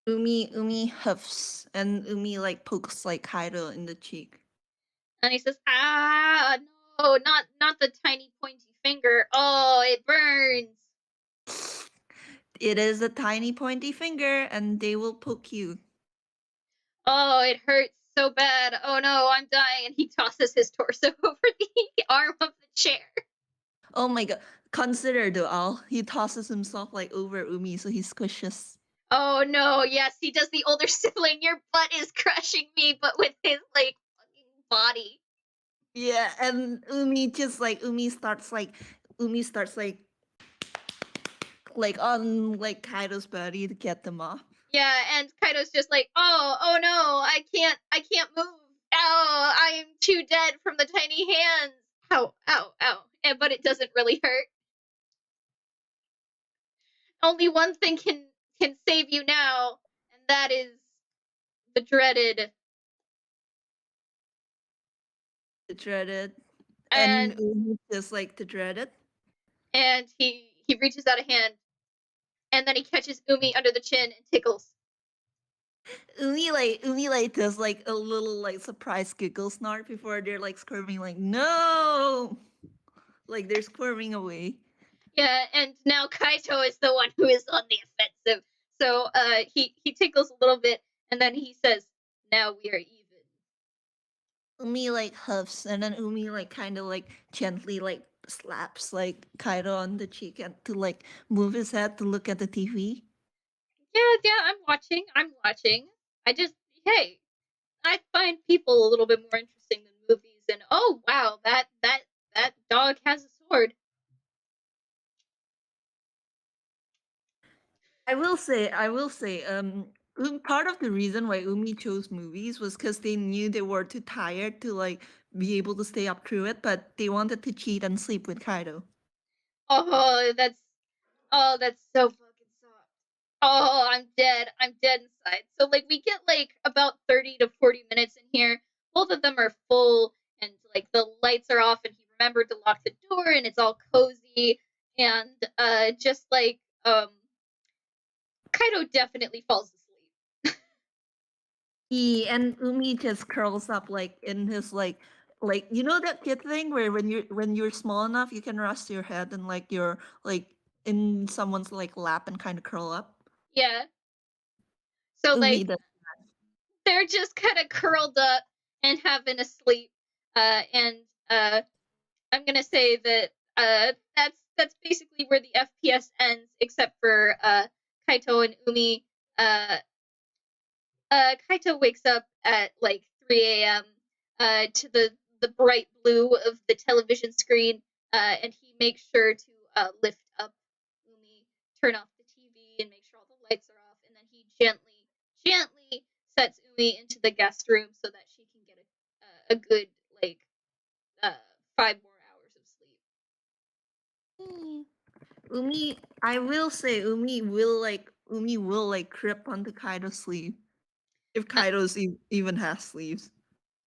Umi huffs, and Umi like pokes like Kaido in the cheek. And he says, "Ah, no, not the tiny pointy finger. Oh, it burns. It is a tiny pointy finger, and they will poke you. Oh, it hurts so bad. Oh no, I'm dying." And he tosses his torso over the arm of the chair. Oh my god. Consider the owl. He tosses himself like over Umi so he squishes. Oh no, yes, he does the older sibling. Your butt is crushing me, but with his like fucking body. Yeah, and Umi starts like on like Kaido's body to get them off. Yeah, and Kaido's just like, "Oh no, I can't move. Ow, I am too dead from the tiny hands. Ow, ow, ow." But it doesn't really hurt. Only one thing can save you now, and that is the dreaded. The dreaded. And And Umi just like the dreaded. he reaches out a hand, and then he catches Umi under the chin and tickles. Umi like does like a little like surprise giggle snort before they're like squirming like no, like they're squirming away. Yeah, and now Kaito is the one who is on the offensive. So he tickles a little bit, and then he says, "Now we are even." Umi like huffs, and then Umi like kind of like gently like slaps like Kaito on the cheek and to like move his head to look at the TV. Yeah, I'm watching. I'm watching. I just hey, I find people a little bit more interesting than movies. And oh wow, that dog has a sword. Part of the reason why Umi chose movies was because they knew they were too tired to like be able to stay up through it, but they wanted to cheat and sleep with Kaido. Oh, that's so fucking soft. Oh, I'm dead. I'm dead inside. So like we get like about 30 to 40 minutes in here. Both of them are full and like the lights are off and he remembered to lock the door and it's all cozy and just like Kaido definitely falls asleep. He and Umi just curls up like in his like you know that kid thing where when you're small enough you can rest your head and like you're like in someone's like lap and kind of curl up. Yeah. So Umi like does. they're just kind of curled up and having a sleep. And I'm gonna say that that's basically where the FPS ends, except for Kaito and Umi. Uh, Kaito wakes up at like 3 a.m. To the bright blue of the television screen, and he makes sure to lift up Umi, turn off the TV, and make sure all the lights are off, and then he gently sets Umi into the guest room so that she can get a good like uh, 5 more hours of sleep. Mm. I will say Umi will like crip onto Kaido's sleeve if Uh, even has sleeves.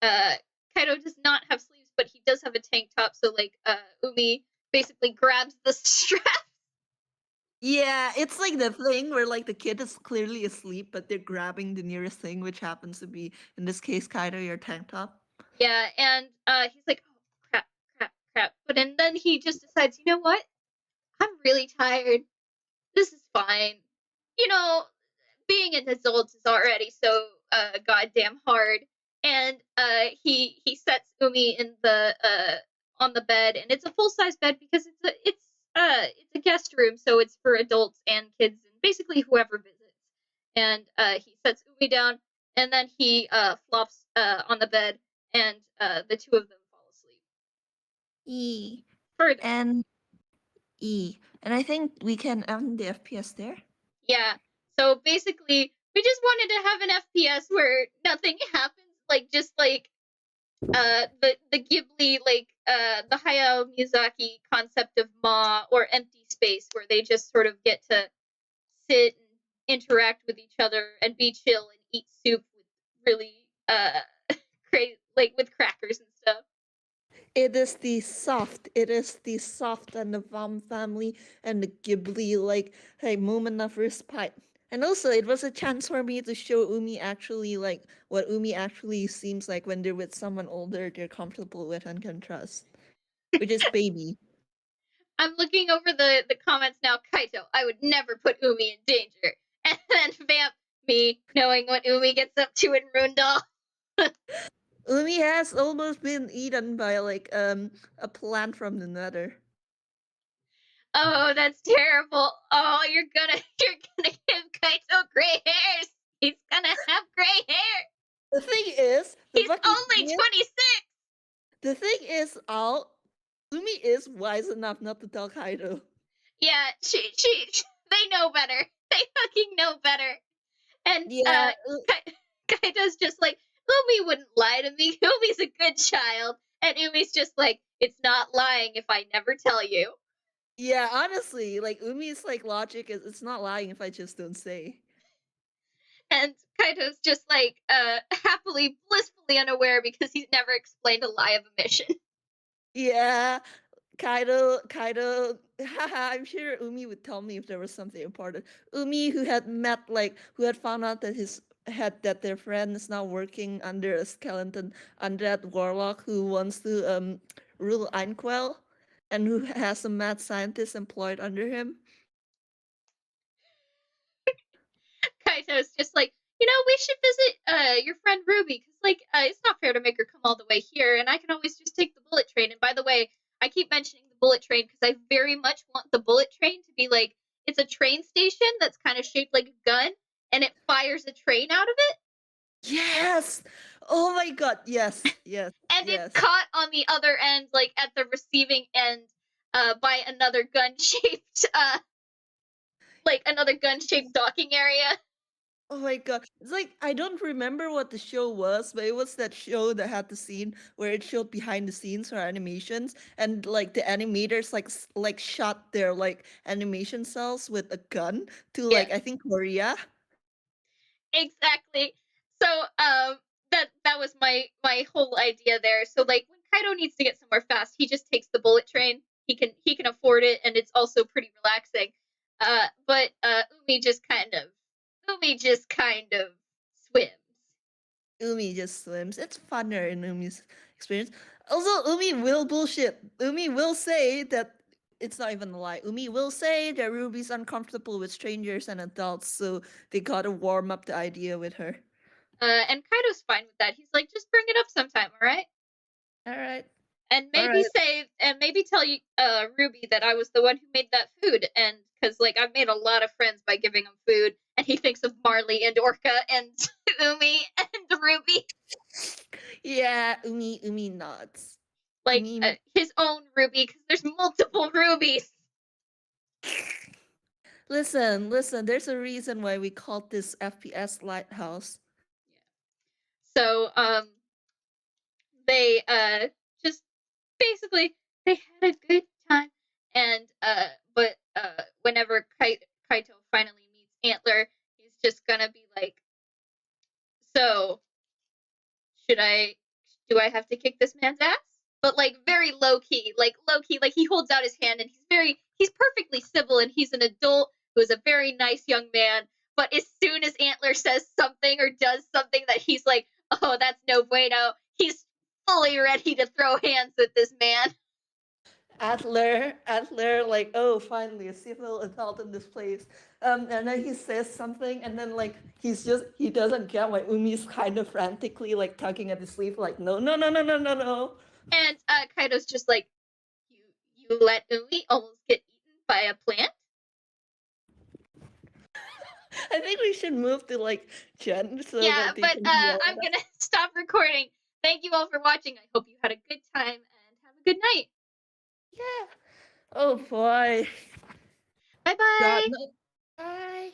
uh, Kaido does not have sleeves, but he does have a tank top. So like Umi basically grabs the strap. Yeah, it's like the thing where like the kid is clearly asleep, but they're grabbing the nearest thing, which happens to be in this case Kaido your tank top. Yeah, and he's like, oh crap. But and then he just decides, you know what? I'm really tired. This is fine. You know, being an adult is already so goddamn hard. And he sets Umi in the on the bed, and it's a full size bed because it's a guest room, so it's for adults and kids and basically whoever visits. And he sets Umi down, and then he flops on the bed, and the two of them fall asleep E for a dog. and and I think we can end the FPS there. Yeah. So basically, we just wanted to have an FPS where nothing happens, like just like the Ghibli the Hayao Miyazaki concept of Ma or empty space where they just sort of get to sit and interact with each other and be chill and eat soup with really crazy like with crackers and stuff. It is the soft and the Vam family and the Ghibli like hey moment of respite. And also it was a chance for me to show Umi actually like what Umi actually seems like when they're with someone older they're comfortable with and can trust. Which is baby. I'm looking over the comments now. Kaito, I would never put Umi in danger. And then Vamp, me knowing what Umi gets up to in Rundal. Umi has almost been eaten by like a plant from the nether. Oh, that's terrible. Oh, you're gonna give Kaito gray hairs. He's gonna have gray hair. The thing is, the He's fucking only thing is, 26. the thing is, Al, Umi is wise enough not to tell Kaido. Yeah, they know better. They fucking know better. And Yeah, Kaito's just like, Umi wouldn't lie to me. Umi's a good child. And Umi's just like, it's not lying if I never tell you. yeah. Honestly, like Umi's like logic is it's not lying if I just don't say. And Kaito's just like, happily, blissfully unaware because he's never explained a lie of a mission. Yeah, Kaido. Haha, I'm sure Umi would tell me if there was something important. Umi, who had met like who had found out that his had that their friend is now working under a skeleton undead warlock who wants to rule Einquell, and who has a mad scientist employed under him. Kaito's just like, we should visit your friend Ruby because like it's not fair to make her come all the way here, and I can always just take the bullet train. And by the way, I keep mentioning the bullet train because I very much want the bullet train to be like it's a train station that's kind of shaped like a gun, and it fires a train out of it, Yes. Oh my god. Yes. Yes. and it's Yes. caught on the other end, like at the receiving end, by another gun shaped, like another gun shaped docking area. Oh my god. It's like I don't remember what the show was, but it was that show that had the scene where it showed behind the scenes for animations and like the animators like shot their like animation cells with a gun to Yeah, like I think Korea. exactly. So that was my whole idea there. So like when Kaido needs to get somewhere fast, he just takes the bullet train. He can afford it, and it's also pretty relaxing. But Umi just kind of swims. Umi just swims. It's funner in Umi's experience. Also, Umi will bullshit. Umi will say that it's not even a lie. Umi will say that Ruby's uncomfortable with strangers and adults, so they gotta warm up the idea with her. And Kaido's fine with that. He's like, just bring it up sometime, all right? All right. And All maybe right. say and maybe tell you Ruby that I was the one who made that food, and because like I've made a lot of friends by giving him food, and he thinks of Marley and Orca and Umi and Ruby, Yeah, Umi nods. like Umi his own Ruby, because there's multiple Rubies. listen, there's a reason why we called this FPS Lighthouse. So they just basically they had a good time, and but whenever Kaito finally meets Antler, he's just gonna be like, so should I do I have to kick this man's ass? But like very low key, like he holds out his hand and he's perfectly civil and he's an adult who is a very nice young man. But as soon as Antler says something or does something that he's like, oh, that's no bueno, he's fully ready to throw hands with this man. Adler, like, oh, finally a civil adult in this place. And then he says something, and then like he doesn't get why Umi's kind of frantically like tugging at his sleeve, like, no, no, no, no, no, no, no. And Kaido's just like, you you let Umi almost get eaten by a plant. I think we should move to like Jen so Yeah, that they but can yell I'm at gonna us. stop recording. Thank you all for watching. I hope you had a good time and have a good night. Yeah. Oh boy. Bye God, bye. no. Bye.